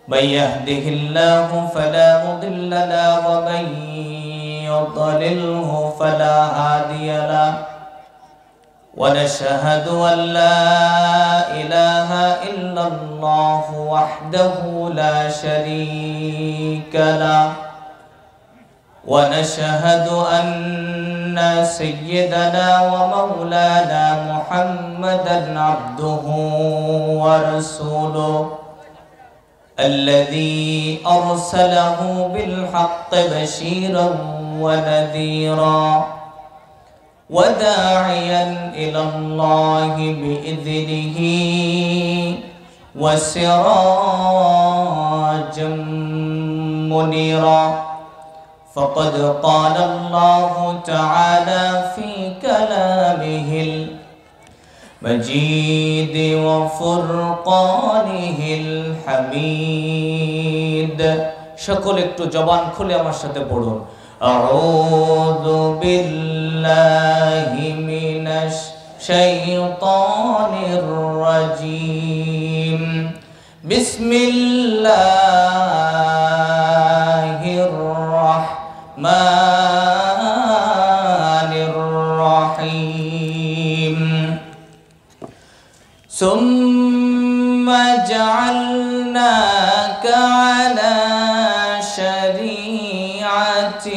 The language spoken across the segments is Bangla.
من يهده الله فلا مضل له ومن يضلله فلا هادي له ونشهد أن لا إله إلا الله وحده لا شريك له ونشهد أن سيدنا ومولانا محمدا عبده ورسوله الذي أرسله بالحق بشيرا ونذيرا وداعيا إلى الله بإذنه وسراجا منيرا فقد قال الله تعالى في كلامه المجيد وفرقانه الحميد সকল একটু জবান খুলে আমার সাথে পড়ুন أعوذ بالله من الشيطان الرجيم بسم الله الرحمن الرحيم ثم جعلناك على شريعة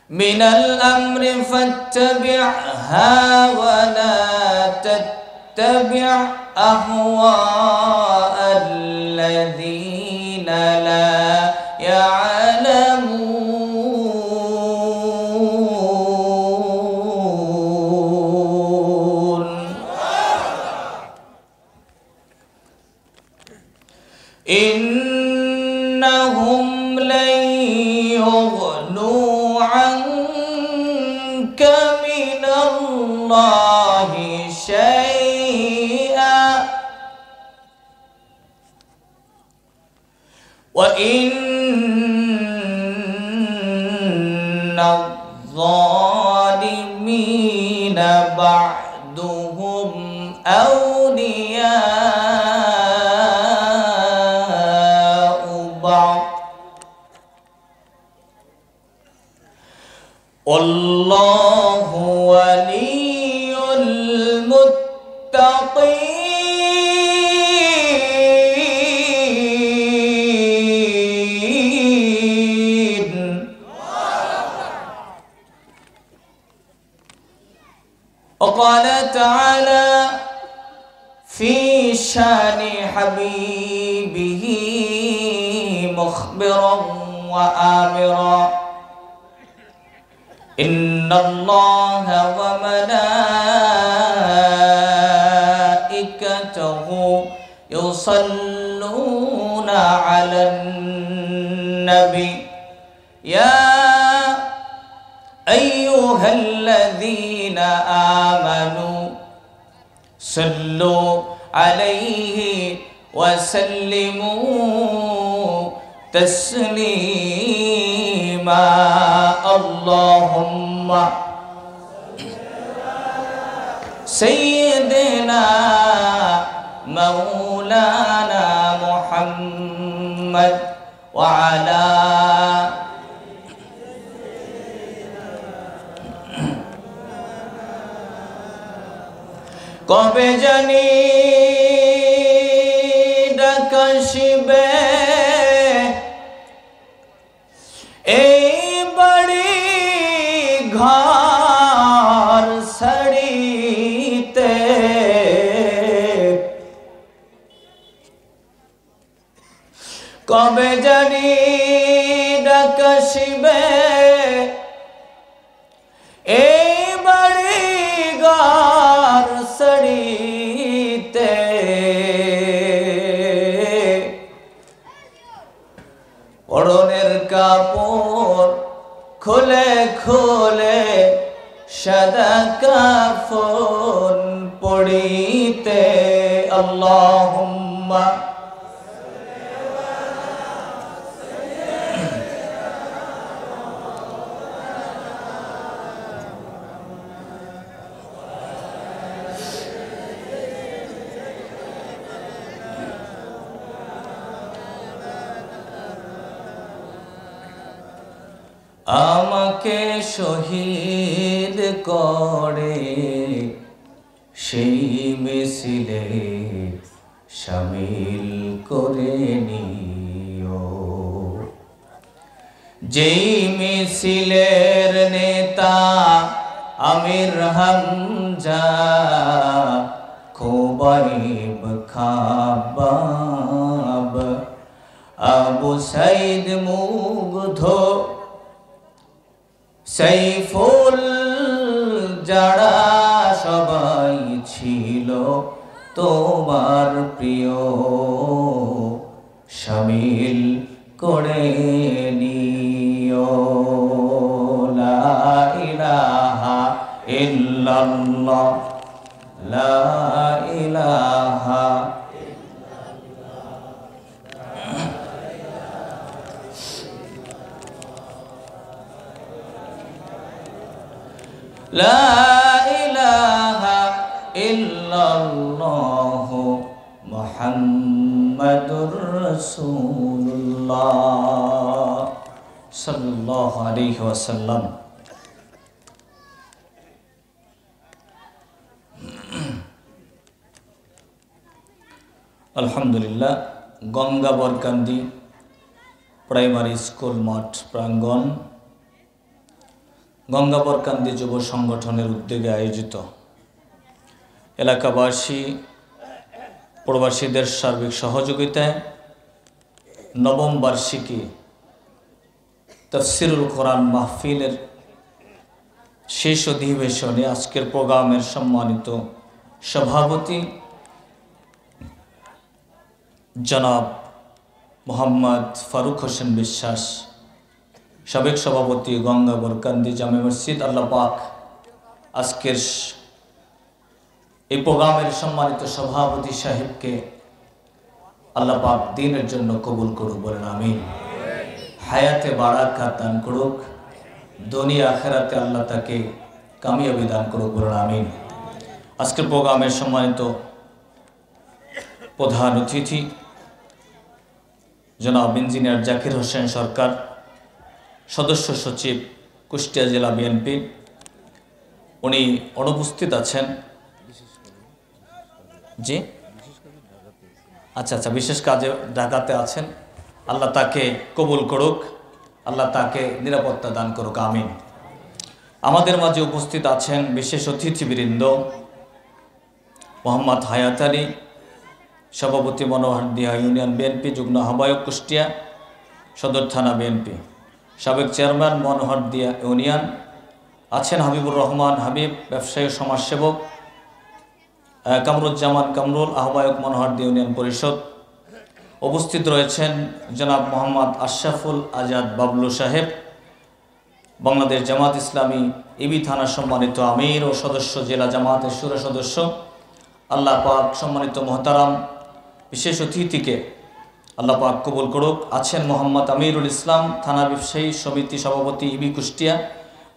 من الأمر فاتبعها ولا تتبع أهواء الذين لا يعلمون إنهم لن يغنوا عنك من الله شيئا وإن الظالمين بعضهم أولياء بعض والله ولي المتقين وقال تعالى في شان حبيبه مخبرا وآمرا إن الله وملائكته يصلون على النبي يا أيها الذين آمنوا صلوا عليه وسلموا تسليما اللهم سيدنا مولانا محمد وعلى কবে জানি ডাকাশিবে এই বাড়ি ঘর ছাড়িতে কবে জানি ডাকাশিবে এই বাড়ি ঘর ছাড়িতে পরনের কাপড় খুলে খুলে সাদা কাফন পড়িতে আল্লাহুম্মা শহীদ করে সেই মিছিলে শামিল করে নিও। যেই মিছিলের নেতা আমির হামজা, খুবাইব খাব্বাব, আবু সাইদ মুগ্ধ, সাইফুল, যারা সবাই ছিল তোমার প্রিয়, শামিল করে নিও। লা ইলাহা ইল্লাল্লাহ, লা ইলাহা লা ইলাহা ইল্লাল্লাহ মুহাম্মাদুর রাসূলুল্লাহ সাল্লাল্লাহু আলাইহি ওয়াসাল্লাম। আলহামদুলিল্লাহ, গঙ্গা বরকান্দি প্রাইমারি স্কুল মাঠ প্রাঙ্গণ, গঙ্গা বরকান্দি যুব সংগঠনের উদ্যোগে আয়োজিত এলাকাবাসী প্রবাসীদের সার্বিক সহযোগিতায় নবম বার্ষিকী তাফসিরুল কোরআন মাহফিলের শেষ অধিবেশনে আজকের প্রোগ্রামের সম্মানিত সভাপতি জনাব মোহাম্মদ ফারুক হোসেন বিশ্বাস, সাবেক সভাপতি গঙ্গা বরকান্দি জামে মসজিদ, আল্লাহ পাক আজকের এই প্রোগ্রামের সম্মানিত সভাপতি সাহেবকে আল্লাহ পাক দিনের জন্য কবুল করুক, বলেন আমিন। হায়াতে বারাকাত দান করুক, দুনিয়া আখিরাতে আল্লাহ তাকে কামিয়াবি দান করুক, বলেন আমিন। আজকের প্রোগ্রামের সম্মানিত প্রধান অতিথি জনাব ইঞ্জিনিয়ার জাকির হোসেন সরকার, সদস্য সচিব কুষ্টিয়া জেলা বিএনপি, উনি অনুপস্থিত আছেন। জি আচ্ছা, বিশেষ কাজে ঢাকাতে আছেন। আল্লাহ তাকে কবুল করুক, আল্লাহ তাকে নিরাপত্তা দান করুক, আমিন। আমাদের মাঝে উপস্থিত আছেন বিশেষ অতিথিবৃন্দ, মোহাম্মদ হায়াত আলী, সভাপতি মনোহরদিয়া ইউনিয়ন বিএনপি, যুগ্ম আহ্বায়ক কুষ্টিয়া সদর থানা বিএনপি, সাবেক চেয়ারম্যান মনোহরদিয়া ইউনিয়ন, আছেন হাবিবুর রহমান হাবিব, ব্যবসায়ী সমাজসেবক, কামরুজ্জামান কামরুল, আহ্বায়ক মনোহরদিয়া ইউনিয়ন পরিষদ। উপস্থিত রয়েছেন জনাব মোহাম্মদ আশরাফুল আজাদ বাবলু সাহেব, বাংলাদেশ জামাত ইসলামী ইবি থানা সম্মানিত আমির ও সদস্য, জেলা জামাতের শুরা সদস্য। আল্লাহ পাক সম্মানিত মোহতারাম বিশেষ অতিথিকে আল্লাহ পাক কবুল করুক। আছেন মোহাম্মদ আমিরুল ইসলাম, থানা ব্যবসায়ী সমিতি সভাপতি ইবি কুষ্টিয়া,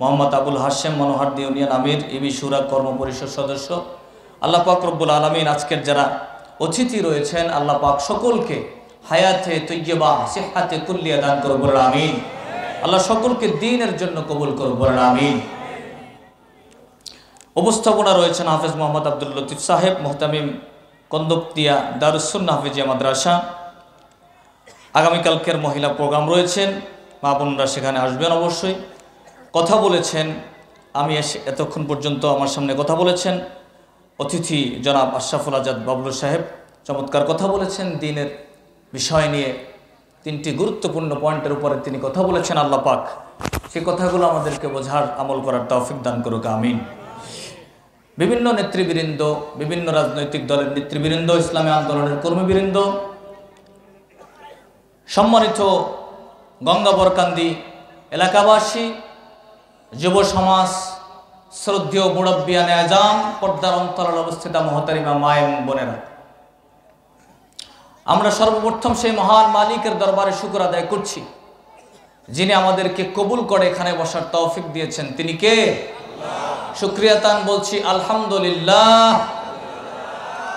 মোহাম্মদ আবুল হাশেম মনোহরদি ইউনিয়ন আমির, ইবি শুরা কর্ম পরিষদ সদস্য। আল্লাহ পাক রব্বুল আলামিন আজকের যারা অতিথি রয়েছেন, আল্লাহ পাক সকলকে হায়াতে তৈয়বা সিহহাতে কুল্লিয়া দান করুক, বলেন আমিন। আল্লাহ সকলকে দ্বীনের জন্য কবুল করুক, বলেন আমিন। উপস্থাপনা রয়েছেন হাফেজ মোহাম্মদ আব্দুল লতিফ সাহেব, মুহতামিম কন্দকতিয়া দারুস সুন্নাহ হাফিজিয়া মাদ্রাসা। আগামীকালকের মহিলা প্রোগ্রাম রয়েছেন, মা বোনরা সেখানে আসবেন অবশ্যই। কথা বলেছেন, আমি এতক্ষণ পর্যন্ত আমার সামনে কথা বলেছেন অতিথি জনাব আশরাফুল আজাদ বাবলু সাহেব, চমৎকার কথা বলেছেন দ্বীনের বিষয় নিয়ে। তিনটি গুরুত্বপূর্ণ পয়েন্টের উপরে তিনি কথা বলেছেন। আল্লাহ পাক সেই কথাগুলো আমাদেরকে বোঝার, আমল করার তৌফিক দান করুক, আমিন। বিভিন্ন নেতৃবৃন্দ, বিভিন্ন রাজনৈতিক দলের নেতৃবৃন্দ, ইসলামী আন্দোলনের কর্মীবৃন্দ, সম্মানিত গঙ্গা বরকান্দি এলাকাবাসী, যুব সমাজ, শ্রদ্ধেয় মুরব্বিয়ানে আজাম, পর্দার অন্তরালে অবস্থিত মহতারিমা মায়ের বোনেরা, আমরা সর্বপ্রথম সেই মহান মালিকের দরবারে শুকর আদায় করছি, যিনি আমাদেরকে কবুল করে এখানে বসার তৌফিক দিয়েছেন। তিনি কে? শুকরিয়া তান বলছি আলহামদুলিল্লাহ।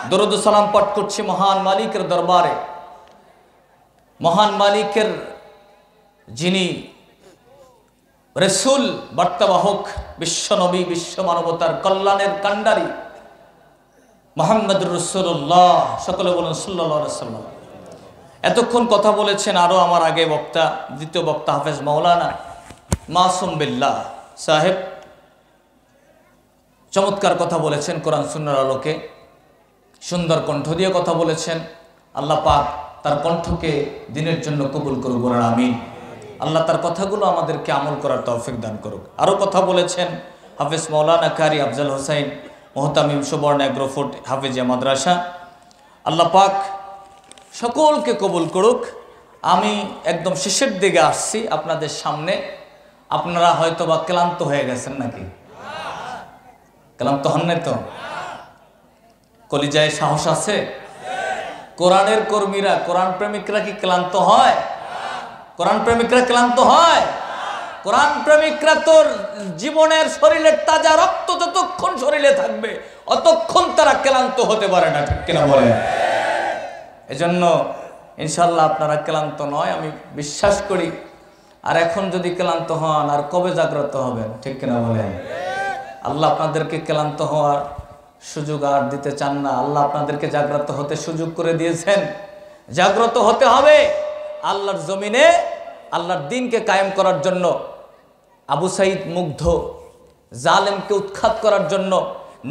দরুদ সালাম পাঠ করছি মহান মালিকের দরবারে, মহান মালিকের যিনি রাসূল, বার্তাবাহক, বিশ্বনবী, বিশ্ব মানবতার কল্যাণের কাণ্ডারী মুহাম্মদুর রাসূলুল্লাহ, সকলে বলুন সাল্লাল্লাহু আলাইহি ওয়াসাল্লাম। এতক্ষণ কথা বলেছেন আরো আমার আগে বক্তা, দ্বিতীয় বক্তা হাফেজ মাওলানা মাসুম বিল্লাহ সাহেব, চমৎকার কথা বলেছেন কোরআন সুন্নাহর আলোকে, সুন্দর কণ্ঠ দিয়ে কথা বলেছেন। আল্লাহ পাক তার কণ্ঠকে দিনের জন্য কবুল করুক, বলেন আমিন। আল্লাহ তার কথাগুলো আমাদেরকে আমল করার তৌফিক দান করুক। আরও কথা বলেছেন হাফেজ মাওলানা কারি আফজাল হোসাইন মোহতামিম সুবর্ণ এগ্রোফুট হাফেজিয়া মাদ্রাসা। আল্লাহ পাক সকলকে কবুল করুক। আমি একদম শেষের দিকে আসছি আপনাদের সামনে। আপনারা হয়তো বা ক্লান্ত হয়ে গেছেন নাকি? ক্লান্ত হন নাই তো? কলিজায় সাহস আছে? কোরআনের কর্মীরা, কোরআন প্রেমিকরা কি ক্লান্ত হয়? কোরআন প্রেমিকরা ক্লান্ত হয়? কোরআন প্রেমিকরা তোর জীবনের শরীরের তাজা রক্ত যতক্ষণ শরীরে থাকবে অতক্ষণ তারা ক্লান্ত হতে পারে না, ঠিক কিনা বলেন? এজন্য ইনশাল্লাহ আপনারা ক্লান্ত নয় আমি বিশ্বাস করি। আর এখন যদি ক্লান্ত হন আর কবে জাগ্রত হবেন, ঠিক কিনা বলেন? আল্লাহ আপনাদেরকে ক্লান্ত হওয়ার সুযোগ আর দিতে চান না। আল্লাহ আপনাদেরকে জাগ্রত হতে সুযোগ করে দিয়েছেন। জাগ্রত হতে হবে আল্লাহর জমিনে, আল্লাহর দ্বীনকে কায়েম করার জন্য, আবু সাঈদ মুগ্ধ জালেমকে উৎখাত করার জন্য,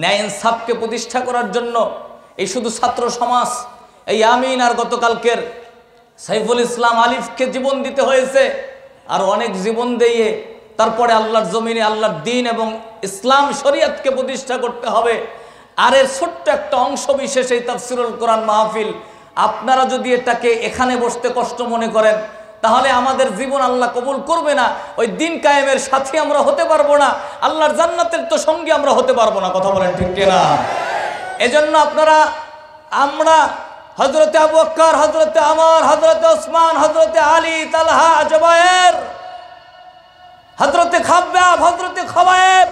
ন্যায় ইনসাফকে প্রতিষ্ঠা করার জন্য। এই শুধু ছাত্র সমাজ, এই আমিন আর গতকালকের সাইফুল ইসলাম আলিফকে জীবন দিতে হয়েছে, আর অনেক জীবন দিয়ে তারপরে আল্লাহর জমিনে আল্লাহর দ্বীন এবং ইসলাম শরীয়তকে প্রতিষ্ঠা করতে হবে। আর এর ছোট্ট একটা অংশ বিশেষ এই তাফসিরুল কোরআন মাহফিল। আপনারা যদি এটাকে এখানে বসতে কষ্ট মনে করেন তাহলে আমাদের জীবন আল্লাহ কবুল করবে না। ওই দিন কায়েমের সাথী আমরা হতে পারবো না, আল্লাহর জান্নাতের তো সঙ্গী আমরা হতে পারবো না। কথা বলেন ঠিক কিনা? এজন্য আমরা হযরতে আবু বকর, হযরতে ওমর, হযরতে ওসমান, হযরতে আলী, তালহা, জুবায়ের, হযরতে খাব্বাব, হযরতে খুবাইব,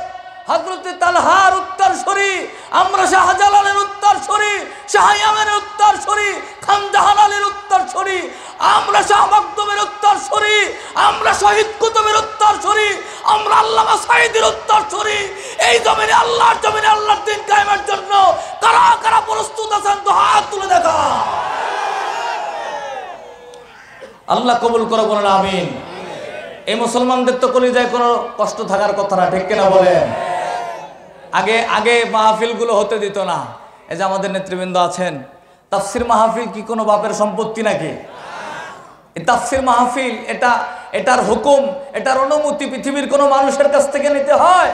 হযরতে তালহার উত্তরসূরি, আমরা শাহজালালের উত্তরসূরি, শাহ ইয়ামানের উত্তরসূরি, খান জাহানালের উত্তরসূরি, আমরা শাহ মখদুমের উত্তরসূরি, আমরা শহীদ কুতুবের উত্তরসূরি, আমরা আল্লামা সাঈদীর উত্তরসূরি। এই জমিনে আল্লাহর জমিনে আল্লাহর দ্বীন কায়েমের জন্য কারা কারা প্রস্তুত আছেন তো হাত তুলে দেখা। আল্লাহ কবুল করে, বলেন আমিন। এই মুসলমানদের তো কলিজায় কোনো কষ্ট থাকার কথা না, ঠিক কিনা বলেন? আগে মাহফিলগুলো হতে দিত না। এই যে আমাদের নেতৃবৃন্দ আছেন, তাফসির মাহফিল কি কোনো বাপের সম্পত্তি নাকি? এই তাফসির মাহফিল এটার হুকুম, এটার অনুমতি পৃথিবীর কোনো মানুষের কাছ থেকে নিতে হয়?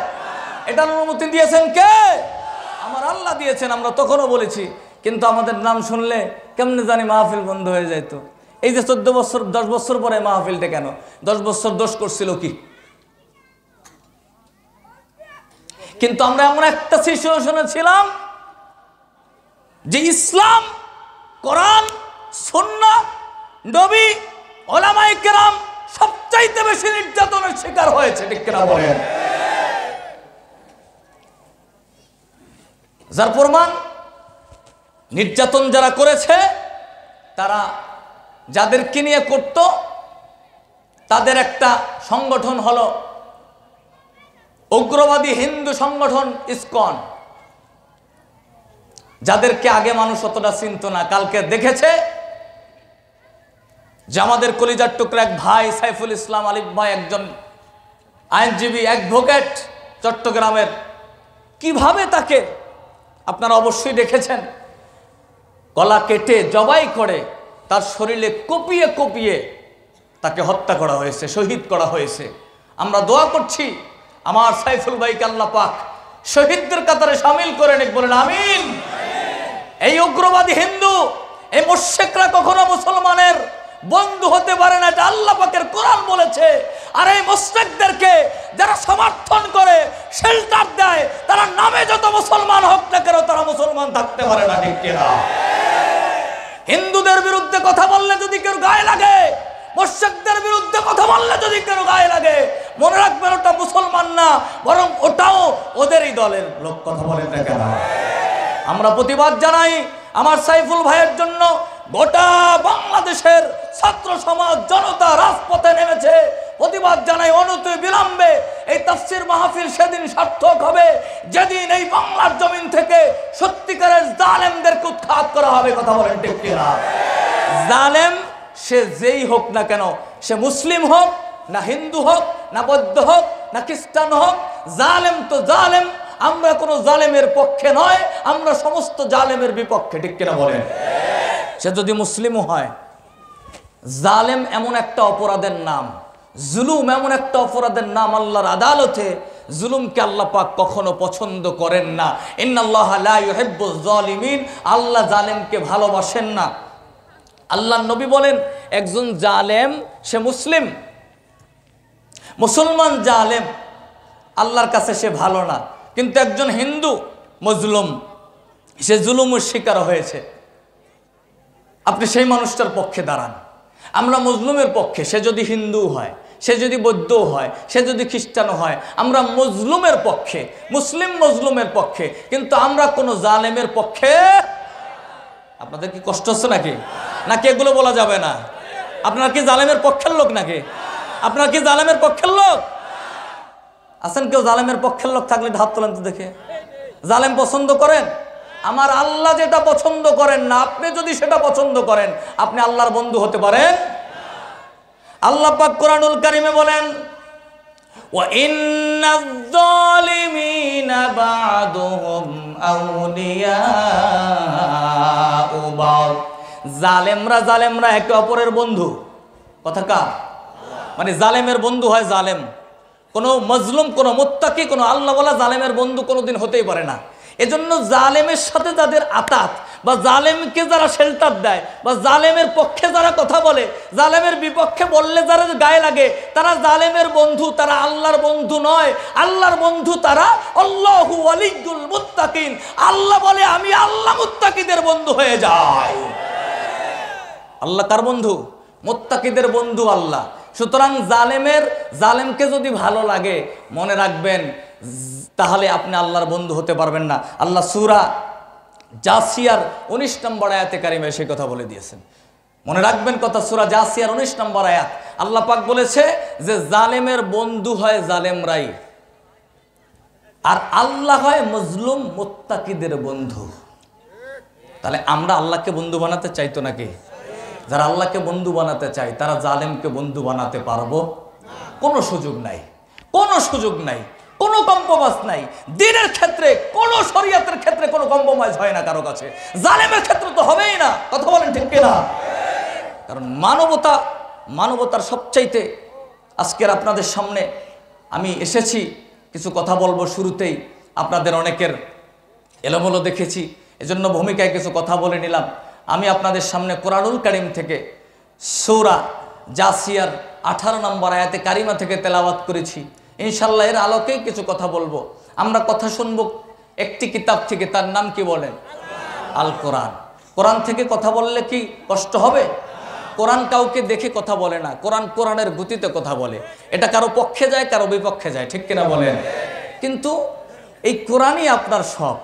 এটার অনুমতি দিয়েছেন কে? আমার আল্লাহ দিয়েছেন। আমরা তখনও বলেছি, কিন্তু আমাদের নাম শুনলে কেমনে জানি মাহফিল বন্ধ হয়ে যেত। এই যে 14 বছর 10 বছর পরে মাহফিলটা কেন? 10 বছর দোষ করছিল কি? কিন্তু আমরা এমন একটা সিচুয়েশনে ছিলাম যে ইসলাম, কোরআন, সুন্নাহ, নবী, উলামায়ে কেরাম সবচাইতে বেশি নির্যাতনের শিকার হয়েছে, ঠিক কিনা বলেন? যার প্রমাণ নির্যাতন যারা করেছে তারা যাদেরকে নিয়ে করত তাদের একটা সংগঠন হলো উগ্রবাদী হিন্দু সংগঠন ইসকন, যাদেরকে আগে মানুষ অতটা চিনত না। কালকে দেখেছে যে আমাদের কলিজার টুকরা এক ভাই সাইফুল ইসলাম আলিফ ভাই, একজন আইনজীবী, অ্যাডভোকেট চট্টগ্রামের, কিভাবে তাকে আপনারা অবশ্যই দেখেছেন গলা কেটে জবাই করে তার শরীরে কপিয়ে কপিয়ে তাকে হত্যা করা হয়েছে, শহীদ করা হয়েছে। আমরা দোয়া করছি আমার সাইফুল ভাইকে আল্লাহ পাক শহীদদের কাতারে শামিল করে নিক, বলেন আমিন। এই উগ্রবাদী হিন্দু, এই মুশরিকরা কখনো মুসলমানের বন্ধু হতে পারে না, এটা আল্লাহ পাকের কোরআন বলেছে। আর এই মুশরিকদেরকে যারা সমর্থন করে, শেল্টার দেয়, তারা নামে যত মুসলমান হোক না কেন তারা মুসলমান থাকতে পারে না, ঠিক কিনা? হিন্দুদের বিরুদ্ধে কথা বললে যদি কেউ গায়ে লাগে, মুশরিকদের বিরুদ্ধে কথা বললে যদি কেউ গায়ে লাগে, মনে রাখবেন ওটা মুসলমান না, বরং ওটাও ওদেরই দলের লোক। কথা বলেন না কেন? আমরা প্রতিবাদ জানাই আমার সাইফুল ভাইয়ের জন্য। গোটা বাংলাদেশের ছাত্র সমাজ জনতা রাজপথে নেমেছে প্রতিবাদ জানাই অনতি বিলম্বে এই তাফসীর মাহফিল সেদিন সার্থক হবে যেদিন এই বাংলার জমিন থেকে সত্যিকারের জালেমদেরকে উৎখাত করা হবে। কথা বলেন ঠিক কিনা? জালেম সে যেই হোক না কেন, সে মুসলিম হোক না হিন্দু হোক না বৌদ্ধ হোক না খ্রিস্টান হোক, জালেম তো জালেম। আমরা কোনো জালেমের পক্ষে নয়, আমরা সমস্ত জালেমের বিপক্ষে। ঠিক কিনা বলেন? সে যদি মুসলিমও হয়। জালেম এমন একটা অপরাধের নাম, জুলুম এমন একটা অপরাধের নাম, আল্লাহর আদালতে জুলুমকে আল্লাহ পাক কখনো পছন্দ করেন না। ইন্নাল্লাহা লা ইউহিব্বুজ জালিমিন, আল্লাহ জালেমকে ভালোবাসেন না। আল্লাহর নবী বলেন একজন জালেম সে মুসলিম, মুসলমান জালেম আল্লাহর কাছে সে ভালো না। কিন্তু একজন হিন্দু মজলুম, সে জুলুমের শিকার হয়েছে, আপনি সেই মানুষটার পক্ষে দাঁড়ান। আমরা মজলুমের পক্ষে, সে যদি হিন্দু হয়, সে যদি বৌদ্ধ হয়, সে যদি খ্রিস্টান হয়, আমরা মজলুমের পক্ষে, মুসলিম মজলুমের পক্ষে, কিন্তু আমরা কোনো জালেমের পক্ষে। আপনাদের কি কষ্ট হচ্ছে নাকি? নাকি এগুলো বলা যাবে না? আপনারা কি জালেমের পক্ষের লোক নাকি? আপনারা কি জালেমের পক্ষের লোক আছেন? কেউ জালেমের পক্ষের লোক থাকলে হাত তোলেন তো দেখে। জালেম পছন্দ করেন? আমার আল্লাহ যেটা পছন্দ করেন না, আপনি যদি সেটা পছন্দ করেন, আপনি আল্লাহর বন্ধু হতে পারেন? আল্লাহ পাক কোরআনুল কারীমে বলেন ওয়া ইন্নাজ যালিমিনা বা'দুহুম আউলিয়াউ বা'দ। জালেমরা একে অপরের বন্ধু। কথা কার? মানে জালেমের বন্ধু হয় জালেম। কোনো মজলুম, কোনো মুত্তাকি, কোনো আল্লাহওয়ালা জালেমের বন্ধু কোনোদিন হতেই পারে না। এজন্য জালেমের সাথে যাদের আতাত বা জালেমকে যারা শেল্টার দেয় বা জালেমের পক্ষে যারা কথা বলে, জালেমের বিপক্ষে বললে যারা গায়ে লাগে, তারা জালেমের বন্ধু, তারা আল্লাহর বন্ধু নয়। আল্লাহর বন্ধু তারা। আল্লাহু ওয়ালিয়ুল মুত্তাকিন, আল্লাহ বলে আমি আল্লাহ মুত্তাকিদের বন্ধু হয়ে যাই। আল্লাহ কার বন্ধু? মুত্তাকিদের বন্ধু আল্লাহ। সুতরাং জালেমকে যদি ভালো লাগে, মনে রাখবেন তাহলে আপনি আল্লাহর বন্ধু হতে পারবেন না। আল্লাহ সূরা জাসিয়ার 19 নম্বর আয়াতে কারিমে সেই কথা বলে দিয়েছেন। মনে রাখবেন কথা, সূরা জাসিয়ার 19 নম্বর আয়াত। আল্লাহ পাক বলেছে যে জালেমের বন্ধু হয় জালেমরাই, আর আল্লাহ হয় মজলুম মুত্তাকিদের বন্ধু। তাহলে আমরা আল্লাহকে বন্ধু বানাতে চাইতো নাকি? যারা আল্লাহকে বন্ধু বানাতে চায় তারা জালেমকে বন্ধু বানাতে পারবো? কোনো সুযোগ নাই, কোনো সুযোগ নাই, কোনো কম্প্রোমাইজ নাই। দ্বীনের ক্ষেত্রে, কোনো শরীয়তের ক্ষেত্রে কোনো কম্প্রোমাইজ হয় না কারো কাছে, জালেমের ক্ষেত্রে তো হবেই না। কথা বলেন ঠিক কিনা? কারণ মানবতার সবচাইতে আজকের আপনাদের সামনে আমি এসেছি, কিছু কথা বলবো। শুরুতেই আপনাদের অনেকের এলোমেলো দেখেছি, এজন্য ভূমিকায় কিছু কথা বলে নিলাম। আমি আপনাদের সামনে কোরআনুল কারীম থেকে সূরা জাসিয়ার 18 নম্বর আয়াতে কারিমা থেকে তেলাওয়াত করেছি। ইনশাআল্লাহ এর আলোকেই কিছু কথা বলবো। আমরা কথা শুনবো একটি কিতাব থেকে, তার নাম কি বলেন? আল কোরআন। কোরআন থেকে কথা বললে কি কষ্ট হবে? কোরআন কাউকে দেখে কথা বলে না, কোরআনের গতিতে কথা বলে। এটা কারো পক্ষে যায়, কারো বিপক্ষে যায়। ঠিক কিনা বলেন? কিন্তু এই কোরআনই আপনার সব,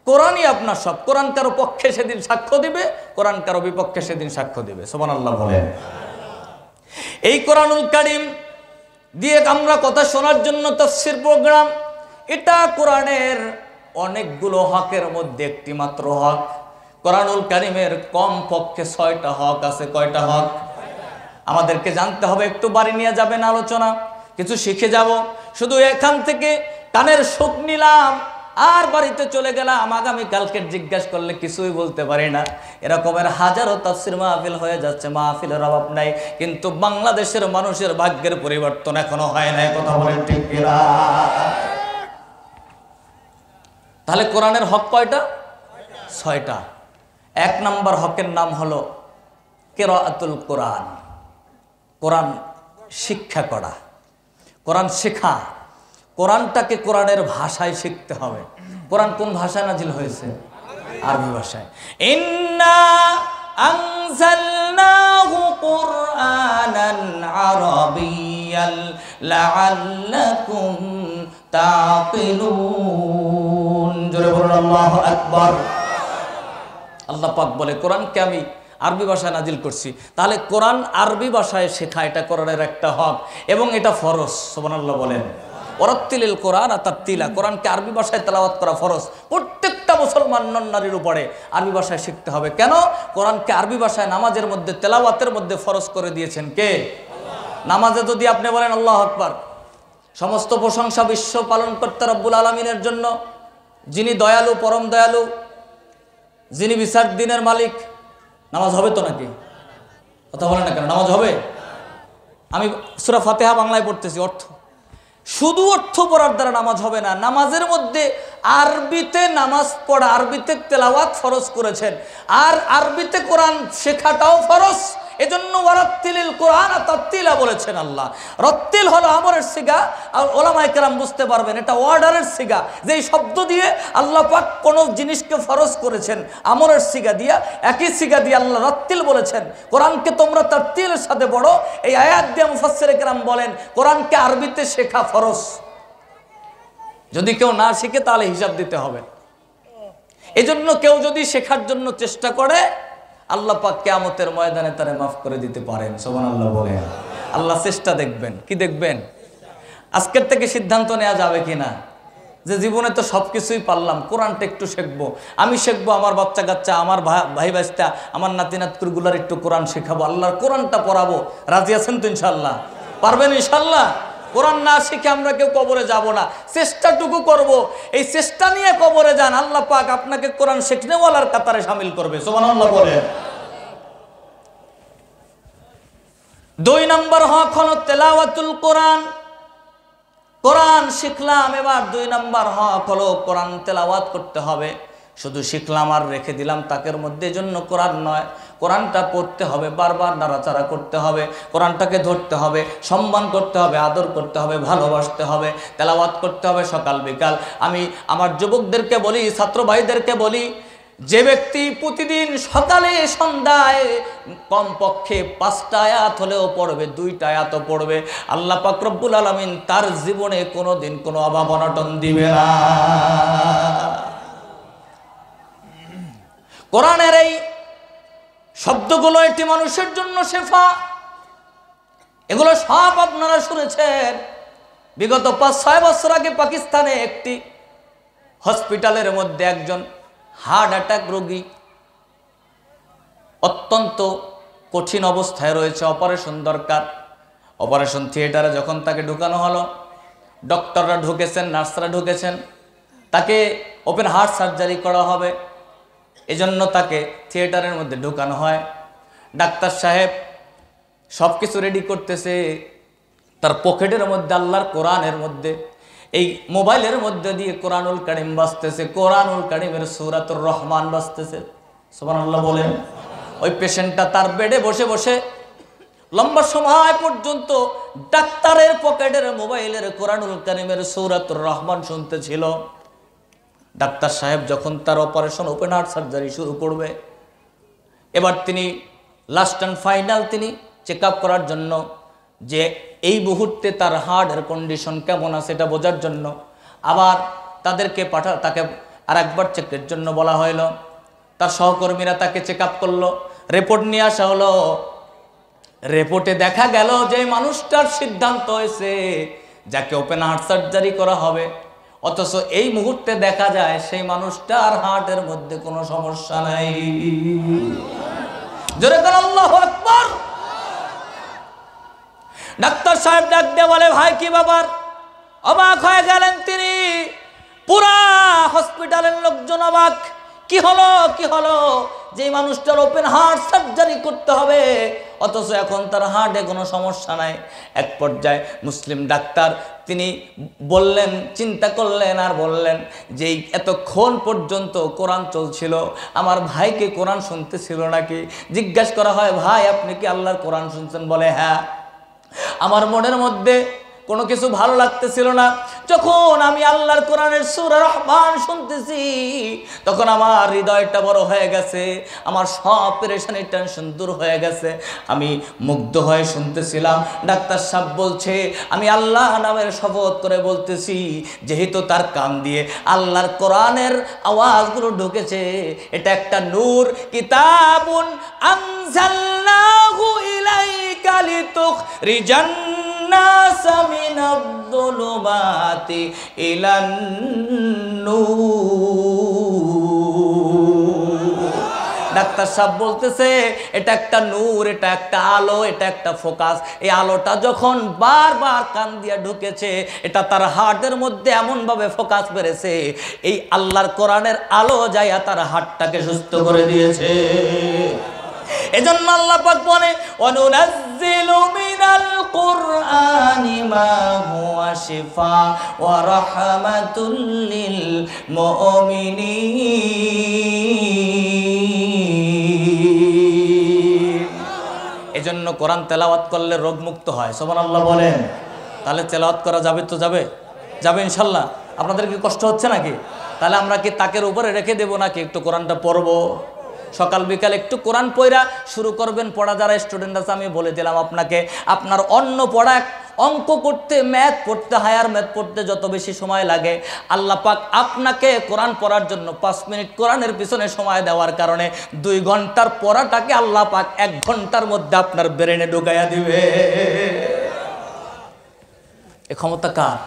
কোরআনই আপনার সব। কোরআন কারো পক্ষে সেদিন সাক্ষ্য দিবে, কোরআন কারো বিপক্ষে সেদিন সাক্ষ্য দিবে। সুবহানাল্লাহ বলেন। এই কোরআনুল কারীম দিয়ে আমরা কথা শোনার জন্য তাফসীর প্রোগ্রাম, এটা কোরআনের অনেকগুলো হকের মধ্যে একটি মাত্র হক। কোরআনুল কারীমের কম পক্ষে 6টা হক আছে। কয়টা হক? আমাদেরকে জানতে হবে। একটু বাড়ি নিয়ে যাবেন আলোচনা, কিছু শিখে যাব। শুধু এখান থেকে কানের সুখ নিলাম আর বাড়িতে চলে গেলাম, আগামীকালকে জিজ্ঞাসা করলে কিছুই বলতে পারি না। এরকমের হাজারো তাফসীর মাহফিল হয়ে যাচ্ছে, মাহফিলের অভাব নাই, কিন্তু বাংলাদেশের মানুষের ভাগ্যের পরিবর্তন এখনো হয় নাই। কথা বলেন ঠিক কিনা? তাহলে কোরআনের হক কয়টা? 6টা। 1 নম্বর হকের নাম হলো কিরাআতুল কোরআন। কোরআন শিক্ষা করা, কোরআন শেখা। কোরআনটাকে কোরআনের ভাষায় শিখতে হবে। কোরআন কোন ভাষায় নাজিল হয়েছে? আরবি ভাষায়। ইন্না আনজালনাহু কুরআনান আরাবিয়্যান লাআল্লাকুম তাকিলুন। জোরে বলুন আল্লাহু আকবার। আল্লাহ পাক বলে কোরআনকে আমি আরবি ভাষায় নাজিল করছি। তাহলে কোরআন আরবি ভাষায় শেখা এটা কোরআনের একটা হক এবং এটা ফরজ। সুবহানাল্লাহ বলেন। ওয়ারাত্তিলিল কোরআন তারতিলা, কোরআনকে আরবি ভাষায় তেলাওয়াত করা ফরজ। প্রত্যেকটা মুসলমান নন নারীর উপরে আরবি ভাষায় শিখতে হবে। কেন? কোরআনকে আরবি ভাষায় নামাজের মধ্যে তেলাওয়াতের মধ্যে ফরজ করে দিয়েছেন কে? নামাজে যদি আপনি বলেন আল্লাহু আকবার, সমস্ত প্রশংসা বিশ্ব পালনকর্তা রব্বুল আলামিনের জন্য, যিনি দয়ালু, পরম দয়ালু, যিনি বিচার দিনের মালিক, নামাজ হবে তো নাকি? কথা বলেন না কেন? নামাজ হবে? আমি সূরা ফাতিহা বাংলায় পড়তেছি, অর্থ শুধু অর্থ পড়ার দ্বারা নামাজ হবে না। নামাজের মধ্যে আরবিতে নামাজ পড়া, আরবিতে তেলাওয়াত ফরজ করেছেন, আর আরবিতে কোরআন শেখাটাও ফরজ। এজন্য ওয়ারাত্তিলিল কোরআন তারতিলা বলেছেন আল্লাহ। রত্তিল হলো আমরের সিগা, আর ওলামায়ে কেরাম বুঝতে পারবেন এটা অর্ডারের সিগা। যে শব্দ দিয়ে আল্লাহ পাক কোন জিনিসকে ফরজ করেছেন আমরের সিগা দিয়া, একই সিগা দিয়ে আল্লাহ রত্তিল বলেছেন কোরআনকে তোমরা তারতিলের সাথে পড়ো। এই আয়াত দিয়ে মুফাসসিরে কেরাম বলেন কোরআনকে আরবিতে শেখা ফরজ। যদি কেউ না শিখে তাহলে হিসাব দিতে হবে। এজন্য কেউ যদি শেখার জন্য চেষ্টা করে আল্লাহ পাক কিয়ামতের ময়দানে তারে মাফ করে দিতে পারেন। সুবহানাল্লাহ বলেন। আল্লাহ চেষ্টা দেখবেন। কি দেখবেন? আজকের থেকে সিদ্ধান্ত নেওয়া যাবে কিনা যে জীবনে তো সবকিছুই পারলাম, কোরআনটা একটু শিখবো, আমি শিখবো, আমার বাচ্চা কাচ্চা, আমার ভাই বাচ্চা, আমার নাতি নাতকুরগুলার একটু কোরআন শেখাবো, আল্লাহর কোরআনটা পড়াবো। রাজি আছেন তো ইনশাআল্লাহ? পারবেন ইনশাআল্লাহ? কোরআন না শিখে আমরা কেউ কবরে যাব না, চেষ্টাটুকু করব। এই চেষ্টা নিয়ে কবরে যান, আল্লাহ পাক আপনাকে কোরআন শিখনেওয়ালার কাতারে শামিল করবে। সুবহানাল্লাহ বলেন। 2 নম্বর হক হলো তেলাওয়াতুল কোরআন। কোরআন শিখলাম, এবার 2 নম্বর হক হলো কোরআন তেলাওয়াত করতে হবে। শুধু শিখলাম আর রেখে দিলাম তাকের মধ্যে, জন্য কোরআন নয়। কোরআনটা পড়তে হবে, বারবার নাড়াচাড়া করতে হবে, কোরআনটাকে ধরতে হবে, সম্মান করতে হবে, আদর করতে হবে, ভালোবাসতে হবে, তেলাওয়াত করতে হবে সকাল বিকাল। আমি আমার যুবকদেরকে বলি, ছাত্র ভাইদেরকে বলি, যে ব্যক্তি প্রতিদিন সকালে সন্ধ্যায় কমপক্ষে 5টা আয়াত হলেও পড়বে, 2টা আয়াতও পড়বে, আল্লাহ পাক রব্বুল আলামিন তার জীবনে কোনোদিন কোনো অভাব অনটন দিবে না। কোরআনের এই শব্দগুলো একটি মানুষের জন্য শেফা। এগুলো সব আপনারা শুনেছেন। বিগত 5-6 বছর আগে পাকিস্তানে একটি হসপিটালের মধ্যে একজন হার্ট অ্যাটাক রোগী অত্যন্ত কঠিন অবস্থায় রয়েছে, অপারেশন দরকার। অপারেশন থিয়েটারে যখন তাকে ঢুকানো হলো, ডক্টররা ঢুকেছেন, নার্সরা ঢুকেছেন, তাকে ওপেন হার্ট সার্জারি করা হবে, এজন্য তাকে থিয়েটারের মধ্যে ঢুকানো হয়। ডাক্তার সাহেব সব কিছু রেডি করতেছে, তার পকেটের মধ্যে আল্লাহর কোরআনের মধ্যে, এই মোবাইলের মধ্যে দিয়ে কোরআনুল কারীম বাজতেছে, কোরআনুল কারীমের সূরাতুর রহমান বাজতেছে। সুবহানাল্লাহ বলেন। ওই পেশেন্টটা তার বেডে বসে বসে লম্বা সময় পর্যন্ত ডাক্তারের পকেটের মোবাইলের কোরআনুল কারীমের সূরাতুর রহমান শুনতেছিল। ডাক্তার সাহেব যখন তার অপারেশন ওপেন হার্ট সার্জারি শুরু করবে, এবার তিনি লাস্ট অ্যান্ড ফাইনাল তিনি চেক আপ করার জন্য, যে এই মুহূর্তে তার হার্টের কন্ডিশন কেমন আছে এটা বোঝার জন্য আবার তাকে আরেকবার চেকের জন্য বলা হইল। তার সহকর্মীরা তাকে চেক আপ করলো, রিপোর্ট নিয়ে আসা হলো। রিপোর্টে দেখা গেল যে মানুষটার সিদ্ধান্ত হয়েছে যাকে ওপেন হার্ট সার্জারি করা হবে, অথচ এই মুহূর্তে দেখা যায় সেই মানুষটার হার্টের মধ্যে কোনো সমস্যা নাই। জোরে করে আল্লাহু আকবার। ডাক্তার সাহেব ডাক দিয়ে বলে, ভাই কি ব্যাপার? অবাক হয়ে গেলেন তিনি, পুরা হসপিটালের লোকজন অবাক। কি হলো, কি হলো? যে মানুষটার ওপেন হার্ট সার্জারি করতে হবে অথচ এখন তার হার্টে কোনো সমস্যা নাই। এক পর্যায়ে মুসলিম ডাক্তার তিনি বললেন, চিন্তা করলেন আর বললেন যে এতক্ষণ পর্যন্ত কোরআন চলছিল, আমার ভাইকে কোরআন শুনতেছিল নাকি? জিজ্ঞাসা করা হয়, ভাই আপনি কি আল্লাহর কোরআন শুনছেন? বলে হ্যাঁ। আমার মনের মধ্যে কোনো কিছু ভালো লাগতেছিল না। যখন আমি আল্লাহর কোরআনের সূরা রহমান শুনতেছি তখন আমার হৃদয়টা বড় হয়ে গেছে, আমার সব পেরেশানি টেনশন দূর হয়ে গেছে। আমি মুগ্ধ হয়ে শুনতেছিলাম। ডাক্তার সাহেব বলছে, আমি আল্লাহ নামের শপথ করে বলতেছি, যেহেতু তার কান দিয়ে আল্লাহর কোরআনের আওয়াজগুলো ঢুকেছে, এটা একটা নূর। কিতাবুন আনজালনাহু ইলাইকা লিতুখরিজান নাস মিনাজ-যুলুমাতি ইলান নূর। ডাক্তার সাহেব বলতেছে এটা একটা নূর, এটা একটা আলো, এটা একটা ফোকাস। এই আলোটা যখন বারবার কান দিয়ে ঢুকেছে, এটা তার হার্টের মধ্যে এমনভাবে ফোকাস পেরেছে, এই আল্লাহর কোরআনের আলো যাইয়া তার হার্টটাকে সুস্থ করে দিয়েছে। এজন্য আল্লাহ পাক বলে, ওয়ানুনাজ্জিলু মিনাল কুরআনি মা হুয়া শিফা ওয়া রাহমাতুল লিল মুমিনিন। এজন্য কোরআন তেলাওয়াত করলে রোগ মুক্ত হয়। সুবহানাল্লাহ বলেন। তাহলে তেলাওয়াত করা যাবে তো যাবে ইনশাআল্লাহ। আপনাদের কি কষ্ট হচ্ছে নাকি? তাহলে আমরা কি তাকের উপরে রেখে দেব নাকি একটু কোরআনটা পড়বো? সকাল বিকাল একটু কোরআন পড়া শুরু করবেন। পড়া যারা স্টুডেন্ট আছে আমি বলে দিলাম আপনাকে, আপনার অন্য পড়া, অঙ্ক করতে, ম্যাথ পড়তে, হায়ার ম্যাথ পড়তে যত বেশি সময় লাগে, আল্লাহ পাক আপনাকে কোরআন পড়ার জন্য 5 মিনিট কোরআনের পিছনে সময় দেওয়ার কারণে 2 ঘন্টার পড়াটাকে আল্লাহ পাক 1 ঘন্টার মধ্যে আপনার ব্রেনে ঢুকাইয়া দিবে। এ ক্ষমতা কার?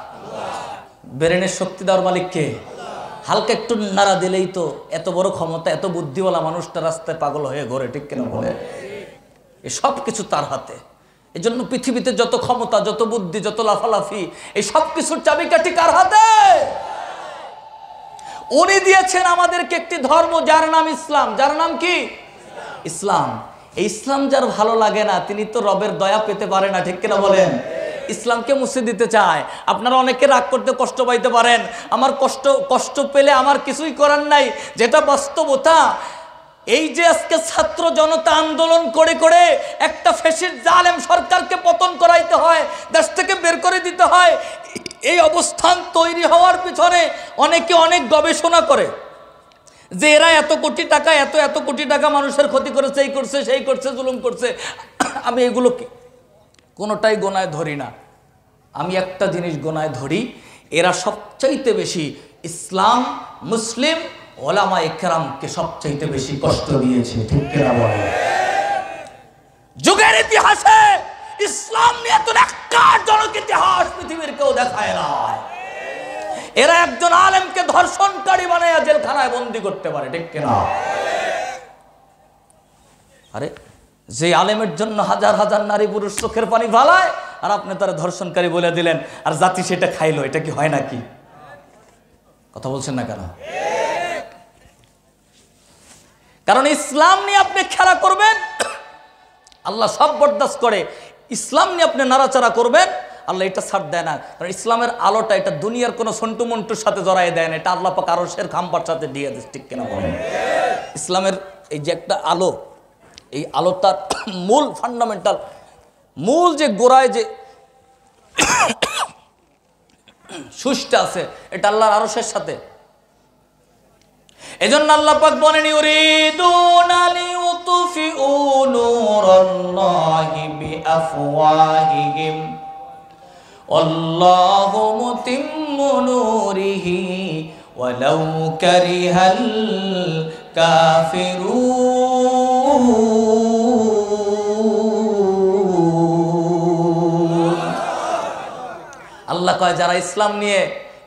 ব্রেনের শক্তি দেওয়ার মালিক কে? হালকা একটু নাড়া দিলেই তো এত বড় ক্ষমতা, এত বুদ্ধিওয়ালা মানুষটা রাস্তায় পাগল হয়ে ঘোরে, ঠিক কিনা বলে? এই সব কিছু তার হাতে। এই জন্য পৃথিবীতে যত ক্ষমতা, যত বুদ্ধি, যত লাফালাফি, এই সব কিছুর চাবিকাঠি কার হাতে? উনি দিয়েছেন আমাদেরকে একটি ধর্ম যার নাম ইসলাম। যার নাম কি? ইসলাম। এই ইসলাম যার ভালো লাগে না তিনি তো রবের দয়া পেতে পারে না, ঠিক কিনা বলেন? ইসলামকে মুছে দিতে চায়। আপনারা অনেকে রাগ করতে, কষ্ট পাইতে পারেন। আমার কষ্ট পেলে আমার কিছুই করার নাই, যেটা বাস্তবতা। এই যে আজকে ছাত্র জনতা আন্দোলন করে করে একটা ফ্যাসিস্ট জালেম সরকারকে পতন করাইতে হয়, দেশ থেকে বের করে দিতে হয়, এই অবস্থান তৈরি হওয়ার পিছনে অনেকে অনেক গবেষণা করে যে এরা এত কোটি টাকা, এত কোটি টাকা মানুষের ক্ষতি করেছে, এই করছে, সেই করছে, জুলুম করছে। আমি এগুলো কোনোটাই গোনায় ধরি না। আমি একটা জিনিস গোনায় ধরি, এরা সবচাইতে বেশি ইসলাম, মুসলিম, ওলামায়ে কেরামকে সবচাইতে বেশি কষ্ট দিয়েছে, ঠিক কিনা বলে? যুগের ইতিহাসে ইসলাম নিয়ে তো ন্যাক্কারজনক ইতিহাস পৃথিবীর কেউ দেখায় না। এরা একজন আলেমকে ধর্ষণকারী বানায় জেলখানায় বন্দী করতে পারে, ঠিক কিনা? আরে যে আলেমের জন্য হাজার হাজার নারী পুরুষ চোখের পানি ফালায়, আর আপনি তারা ধর্ষণকারী বলে দিলেন, আর জাতি সেটা খাইলো। এটা কি হয় নাকি? কথা বলছেন না কেন? কারণ ইসলাম নিয়ে আপনি খেলা করবেন, আল্লাহ সব বরদাস্ত করে। ইসলাম নিয়ে আপনি নাড়াচাড়া করবেন, আল্লাহ এটা ছাড় দেয় না। কারণ ইসলামের আলোটা এটা দুনিয়ার কোনো সন্টু মন্টুর সাথে জড়াই দেয় না, এটা আল্লাহ পাক আরশের খাম্বার সাথে দিয়ে দেয়, ঠিক কিনা বলেন? ইসলামের এই যে একটা আলো, এই আলোটার মূল ফান্ডামেন্টাল, মূল যে গোড়ায় যে সুষ্টা আছে, এটা আল্লাহর আরশের সাথে। এজন্য আল্লাহ পাক বলেন, ইউরিদুনা লিউতফিউ নূরাল্লাহি বিআফওয়াহিহিম আল্লাহু মুতিম্মু নূরিহি ওয়ালাউ কারিহাল কাফিরুন। আল্লাহ কয় যারা ইসলাম নিয়ে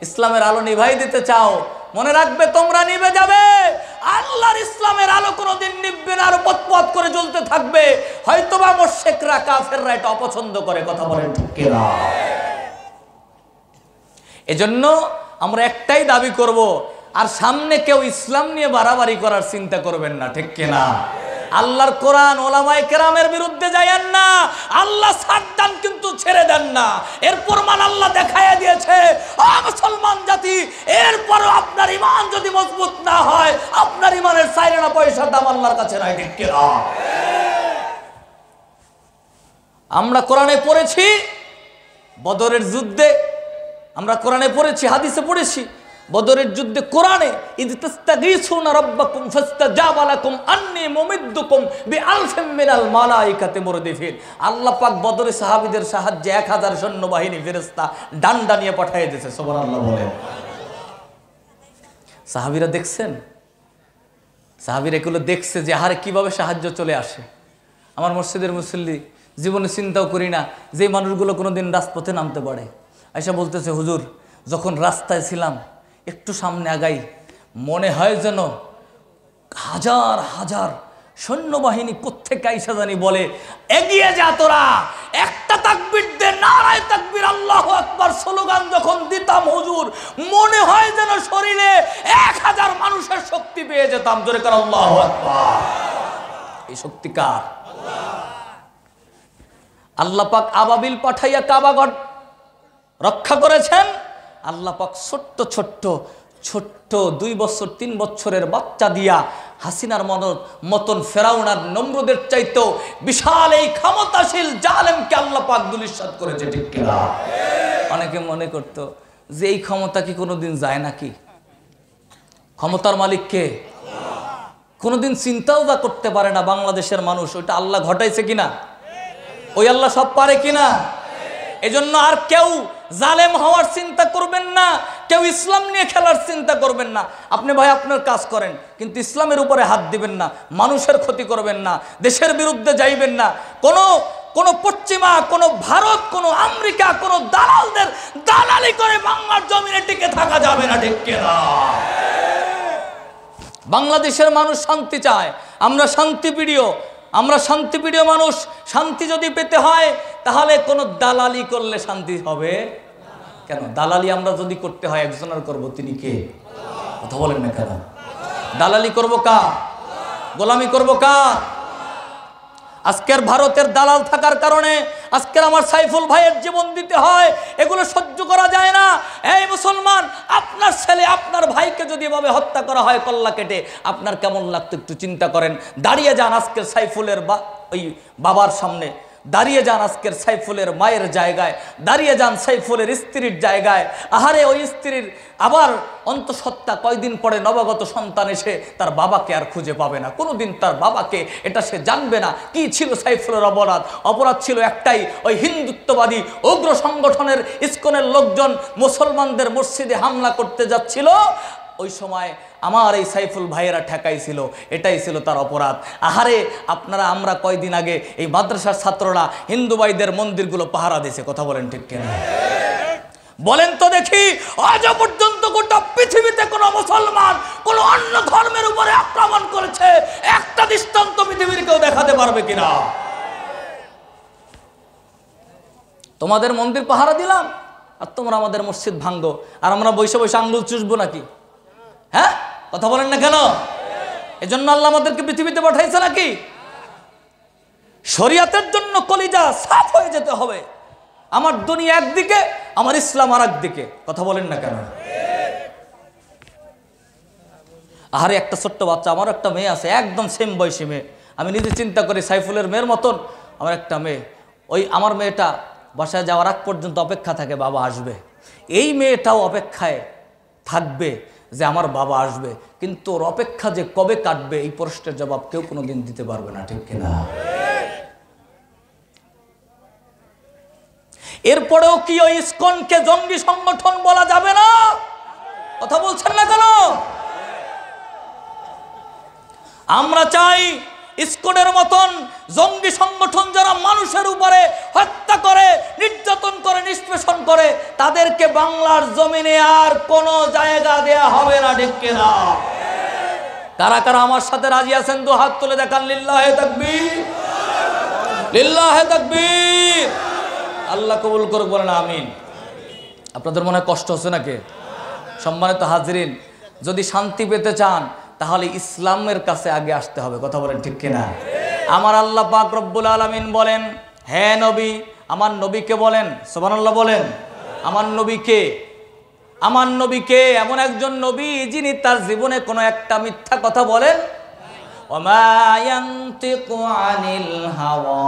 ইসলামের আলো নিভাই দিতে চাও, মনে রাখবে তোমরা নিভে যাবে। আল্লাহর ইসলামের আলো কোনোদিন নিভবে না, আরো পথ করে জ্বলতে থাকবে। হয়তোবা মুশরিকরা, কাফেররা এটা অপছন্দ করে। কথা বলেন ঠিক কিনা? এজন্য আমরা একটাই দাবি করব, আর সামনে কেউ ইসলাম নিয়ে বাড়াবাড়ি করার চিন্তা করবেন না, ঠিক কিনা? আল্লাহর কোরআন, ওলামায়ে কেরামের বিরুদ্ধে যায়েন না। আল্লাহ ছাড় দেন কিন্তু ছেড়ে দেন না। এর প্রমাণ আল্লাহ দেখাইয়া দিয়েছে। ও মুসলমান জাতি, এরপরও আপনার ঈমান যদি মজবুত না হয়, আপনার ঈমানের চাইলে না পয়সার দাম আল্লাহর কাছে নাই, ঠিক কিনা? আমরা কোরআনে পড়েছি বদরের যুদ্ধে আমরা কোরআনে পড়েছি, হাদিসে পড়েছি, বদরের যুদ্ধে কোরআনে ইদ তাস্তাগীসুনা রাব্বাকুম ফাস্তাজাবা লাকুম আন্নী মুমিদ্দুকুম বিআলফিম মিনাল মালাইকাতি মুরদিফিন। আল্লাহ পাক বদরে সাহাবীদের সাহায্যে 1000 সৈন্যবাহিনী ফেরেশতা ডান্ডা নিয়ে পাঠিয়ে দিয়েছে। সুবহানাল্লাহ বলেন। সাহাবীরা দেখছেন, সাহাবীরা এগুলো দেখছে যে আরে কিভাবে সাহায্য চলে আসে। আমার মসজিদের মুসল্লি জীবনে চিন্তাও করি না যে মানুষগুলো কোনোদিন রাজপথে নামতে পারে। আয়েশা বলতেছে, হুজুর যখন রাস্তায় ছিলাম একটু সামনে আগাই, মনে হয় যেন হাজার হাজার সৈন্যবাহিনী কোত্থেকে আইসা জানি বলে, এগিয়ে যা তোরা, একটা তাকবীর দে, নারায়ে তাকবীর, আল্লাহু আকবার স্লোগান যখন দিতাম হুজুর, মনে হয় যেন শরীরে 1000 মানুষের শক্তি পেয়ে যেতাম। জোরে কার আল্লাহু আকবার। এই শক্তি কার? আল্লাহ পাক আবাবিল পাঠাইয়া কাবাগর রক্ষা করেছেন। আল্লাহ পাক ছোট্ট ছোট্ট ছোট্ট 2 বছর 3 বছরের বাচ্চা দিয়া হাসিনার মতন ফেরাউন আর নমরুদের চাইতেও বিশাল এই ক্ষমতাশীল জালেমকে আল্লাহ পাক দুলিশাত করেছে। ঠিক কিনা? অনেকে মনে করতো যে এই ক্ষমতা কি কোনোদিন যায় নাকি? ক্ষমতার মালিক কে? কোনোদিন চিন্তাও যা করতে পারে না বাংলাদেশের মানুষ, ওইটা আল্লাহ ঘটাইছে কিনা? ওই আল্লাহ সব পারে কিনা? এজন্য আর কেউ জালেম হওয়ার চিন্তা করবেন না, কেউ ইসলাম নিয়ে খেলার চিন্তা করবেন না। আপনি ভাই আপনার কাজ করেন, কিন্তু ইসলামের উপরে হাত দিবেন না, মানুষের ক্ষতি করবেন না, দেশের বিরুদ্ধে যাইবেন না। কোনো পশ্চিমা, কোনো ভারত, কোনো আমেরিকা, কোনো দালালদের দালালি করে বাংলার জমিনে টিকে থাকা যাবে না। ঠিক কিনা? বাংলাদেশের মানুষ শান্তি চায়, আমরা শান্তিপ্রিয় মানুষ। শান্তি যদি পেতে হয় তাহলে কোনো দালালি করলে শান্তি হবে কেন? দালালি আমরা যদি করতে হয় একজনের করব, তিনি কে? কথা বলেন না কেন? দালালি করব কার? গোলামি করব কার? আজকের ভারতের দালাল থাকার কারণে আজকের আমার সাইফুল ভাইয়ের জীবন দিতে হয়, এগুলো সহ্য করা যায় না। এই মুসলমান, আপনার ছেলে আপনার ভাইকে যদি এভাবে হত্যা করা হয় কল্লা কেটে, আপনার কেমন লাগতো একটু চিন্তা করেন। দাঁড়িয়ে যান আজকের সাইফুলের ওই বাবার সামনে, দাঁড়িয়ে যান আজকের সাইফুলের মায়ের জায়গায়, দাঁড়িয়ে যান সাইফুলের স্ত্রীর জায়গায়। আহারে ওই স্ত্রীর আবার অন্তঃসত্ত্বা কয়দিন পরে নবাগত সন্তান এসে তার বাবাকে আর খুঁজে পাবে না, কোনোদিন তার বাবাকে, এটা সে জানবে না। কি ছিল সাইফুলের অপরাধ ছিল একটাই, ওই হিন্দুত্ববাদী উগ্র সংগঠনের ইসকনের লোকজন মুসলমানদের মসজিদে হামলা করতে যাচ্ছিল, ওই সময় আমার এই সাইফুল ভাইয়েরা ঠেকাইছিল, এটাই ছিল তার অপরাধ। আহারে আমরা কয়দিন আগে এই মাদ্রাসার ছাত্ররা হিন্দু ভাইদের মন্দিরগুলো পাহারা দিয়েছে। কথা বলেন ঠিক কিনা? বলেন তো দেখি, আজ পর্যন্ত গোটা পৃথিবীতে কোন মুসলমান কোন অন্য ধর্মের উপরে আক্রমণ করেছে একটা দৃষ্টান্ত পৃথিবীর কেউ দেখাতে পারবে কিনা? তোমাদের মন্দির পাহারা দিলাম আর তোমরা আমাদের মসজিদ ভাঙ্গো, আর আমরা বসে বসে আঙ্গুল চুষবো নাকি? হ্যাঁ, কথা বলেন না কেন? এজন্য আল্লাহ আমাদেরকে পৃথিবীতে পাঠাইছে নাকি? শরিয়াতের জন্য কলিজা সাফ হয়ে যেতে হবে। আমার দুনিয়া একদিকে, আমার ইসলাম আর একদিকে। কথা বলেন না কেন? আহারে একটা ছোট্ট বাচ্চা, আমার একটা মেয়ে আছে, একদম সেম বয়সী মেয়ে। আমি নিজে চিন্তা করি সাইফুলের মেয়ের মতন আমার একটা মেয়ে, ওই আমার মেয়েটা বাসায় যাওয়ার আগ পর্যন্ত অপেক্ষা থাকে বাবা আসবে। এই মেয়েটাও অপেক্ষায় থাকবে যে আমার বাবা আসবে, কিন্তু ওর অপেক্ষা যে কবে কাটবে এই প্রশ্নের জবাব কেউ কোনোদিন দিতে পারবে না। ঠিক কিনা? এরপরেও কি ওই ইসকনকে জঙ্গি সংগঠন বলা যাবে না? কথা বলছেন না কেন? আমরা চাই ইসকনের মতন জঙ্গি সংগঠন যারা মানুষের উপরে হত্যা করে, নির্যাতন করে, নিষ্পেষণ করে, তাদেরকে বাংলার জমিনে আর কোনো জায়গা দেয়া হবে না। ঠিক কিনা? কারা কারা আমার সাথে রাজি আছেন? দু হাত তুলে দেখান। লিল্লাহে তাকবীর, লিল্লাহে তাকবীর। আল্লাহ কবুল করুক, বলেন আমিন। আপনাদের মনে কষ্ট হচ্ছে নাকি? সম্মানিত হাজরিন, যদি শান্তি পেতে চান তাহলে ইসলামের কাছে আগে আসতে হবে। কথা বলেন ঠিক কিনা? আমার আল্লাহ পাক রব্বুল আলামিন বলেন, হে নবী, আমার নবীকে বলেন, সুবহানাল্লাহ বলেন, আমার নবীকে এমন একজন নবী যিনি তার জীবনে কোনো একটা মিথ্যা কথা বলেন। ওমা ইয়ানতিকু আনিল হাওয়া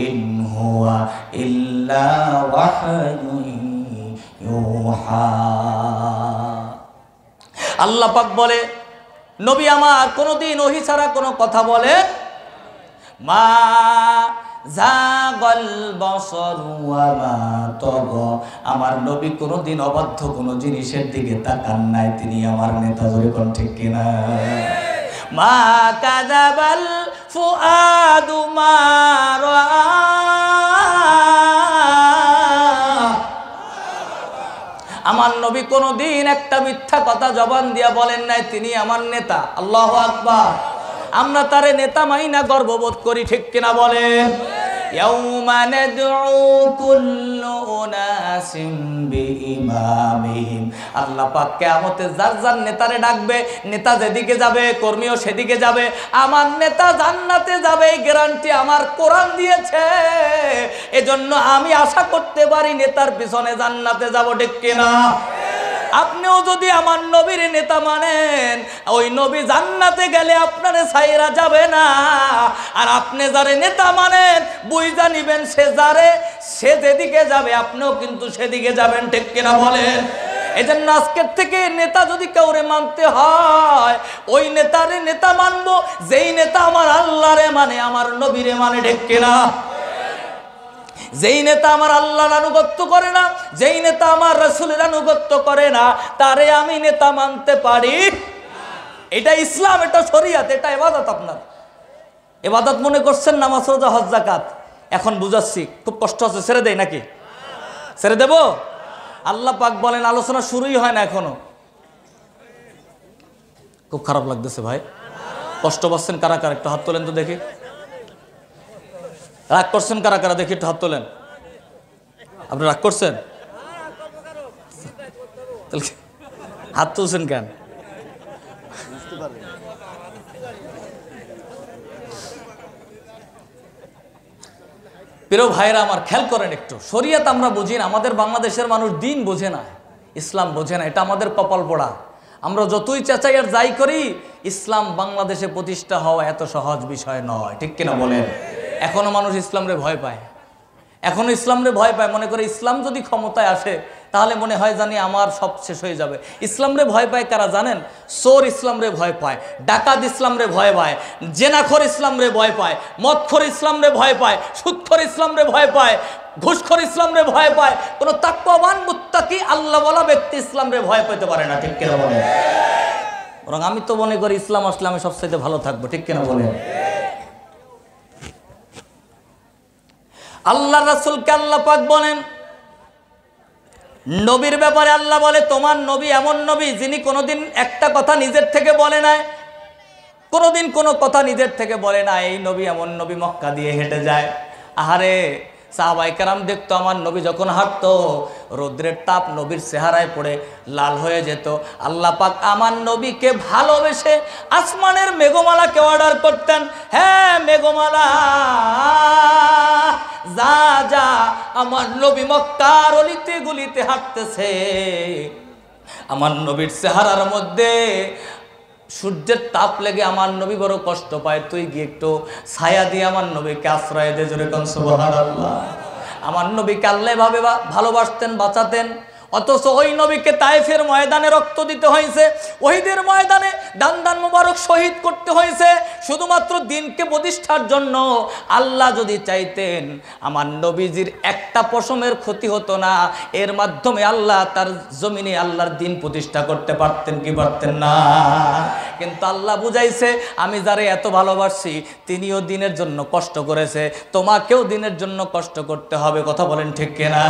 ইন হুয়া ইল্লা ওয়াহয়ুন ইউহা। আল্লাহ পাক বলে নবী আমার কোনোদিন ওহী ছাড়া কোনো কথা বলে মা জাগাল বসর ওয়া মা তাগা। আমার নবী কোনোদিন অবাধ্য কোনো জিনিসের দিকে তাকান নাই, তিনি আমার নেতা। জোরে কোন ঠিক কিনা? মা কাযাবাল ফুআদু মা রাআ। আমার নবী কোনোদিন একটা মিথ্যা কথা জবান দিয়া বলেন নাই, তিনি আমার নেতা। আল্লাহু আকবার। আমরা তারে নেতা মানি না, গর্ববোধ করি, ঠিক কিনা বলেন? ইয়াউমা নাদউ কুল্লু উনাসিম বিইমামিহিম। আল্লাহ পাক কিয়ামতে যার যার নেতারে ডাকবে, নেতা যেদিকে যাবে কর্মীও সেদিকে যাবে। আমার নেতা জান্নাতে যাবে, এই গ্যারান্টি আমার কোরআন দিয়েছে। এজন্য আমি আশা করতে পারি নেতার পিছনে জান্নাতে যাব, ঠিক কিনা? আপনিও যদি আমার নবীর নেতা মানেন, ওই নবী জান্নাতে গেলে আপনারে ছাইরা যাবে না। আর আপনি যারে নেতা মানেন বুঝা নিবেন, সে যেদিকে যাবে আপনিও কিন্তু সেদিকে যাবেন, ঠিক কিনা বলেন? এজন্য আজকের থেকে নেতা যদি কাউরে মানতে হয়, ওই নেতারে নেতা মানবো যেই নেতা আমার আল্লাহরে মানে, আমার নবীরে মানে, ঠিক কিনা? যেই নেতা আমার আল্লাহর আনুগত্য করে না, যেই নেতা আমার রাসূলের আনুগত্য করে না, তারে আমি নেতা মানতে পারি। এটা ইসলাম, এটা শরীয়ত, এটা ইবাদত। আপনার ইবাদত মনে করছেন নামাজ, রোজা, হজ, যাকাত। এখন বুঝাচ্ছি, খুব কষ্ট হচ্ছে, ছেড়ে দেই নাকি? ছেড়ে দেব? আল্লাহ পাক বলেন আলোচনা শুরুই হয় না এখনো। খুব খারাপ লাগতেছে ভাই, কষ্ট পাচ্ছেন কারা কারা? একটু হাত তোলেন তো দেখি। রাগ করছেন কারা কারা? দেখি একটু হাত তোলেন। আপনি রাগ করছেন? হাত তুলছেন কেন? প্রিয় ভাইরা আমার, খেয়াল করেন একটু। শরীয়ত আমরা বুঝি না, আমাদের বাংলাদেশের মানুষ দিন বোঝে না, ইসলাম বোঝে না। এটা আমাদের কপাল পোড়া। আমরা যতই চেঁচাই আর যাই করি, ইসলাম বাংলাদেশে প্রতিষ্ঠা হওয়া এত সহজ বিষয় নয়, ঠিক কিনা বলেন? এখনো মানুষ ইসলামরে ভয় পায়, এখনো ইসলামরে ভয় পায়। মনে করে ইসলাম যদি ক্ষমতায় আসে তাহলে মনে হয় জানি আমার সব শেষ হয়ে যাবে। ইসলামরে ভয় পায় কারা জানেন? চোর ইসলামরে ভয় পায়, ডাকাত ইসলামরে ভয় পায়, জেনাখোর ইসলামরে ভয় পায়, মদখোর ইসলামরে ভয় পায়, সুদখোর ইসলামরে ভয় পায়, ঘুষখোর ইসলামরে ভয় পায়। কোনো তাকওয়াবান মুত্তাকি আল্লাহওয়ালা ব্যক্তি ইসলামরে ভয় পেতে পারে না, ঠিক কিনা বলেন? বরং আমি তো মনে করি ইসলাম আসলে আমি সবচাইতে ভালো থাকবো, ঠিক কিনা বলেন? আল্লাহ রাসূলকে আল্লাহ পাক বলেন, নবীর ব্যাপারে আল্লাহ বলে তোমার নবী এমন নবী যিনি কোনোদিন একটা কথা নিজের থেকে বলে নাই, কোনোদিন কোনো কথা নিজের থেকে বলে না। এই নবী এমন নবী, মক্কা দিয়ে হেঁটে যায়। আহারে, সাহাবায়ে কেরাম দেখতো আমার নবী যখন হাঁটতো, রৌদ্রের তাপ নবীর চেহারায় পড়ে লাল হয়ে যেত। আল্লাহ পাক আমার নবীকে ভালোবেসে আসমানের মেঘমালাকে অর্ডার করতেন, হ্যাঁ মেঘমালা যা যা, আমার নবী মক্কার অলিতে গলিতে হাঁটতেছে, আমার নবীর চেহারার মধ্যে সূর্যের তাপ লেগে আমার নবী বড় কষ্ট পায়, তুই গিয়ে একটু ছায়া দিয়ে আমার নবীকে আশ্রয় দে। জোরে কোন সুবহানাল্লাহ। আমার নবীকে আল্লাহ ভাবে ভালোবাসতেন, বাঁচাতেন। অথচ ওই নবীকে তায়েফের ময়দানে রক্ত দিতে হয়েছে, ওহিদের ময়দানে দান দান মুবারক শহীদ করতে হয়েছে, শুধুমাত্র দিনকে প্রতিষ্ঠার জন্য। আল্লাহ যদি চাইতেন আমার নবীজির একটা পশমের ক্ষতি হতো না, এর মাধ্যমে আল্লাহ তার জমিনে আল্লাহর দিন প্রতিষ্ঠা করতে পারতেন কি পারতেন না? কিন্তু আল্লাহ বুঝাইছে আমি যারে এত ভালোবাসি তিনিও দিনের জন্য কষ্ট করেছে, তোমাকেও দিনের জন্য কষ্ট করতে হবে। কথা বলেন ঠিক কিনা?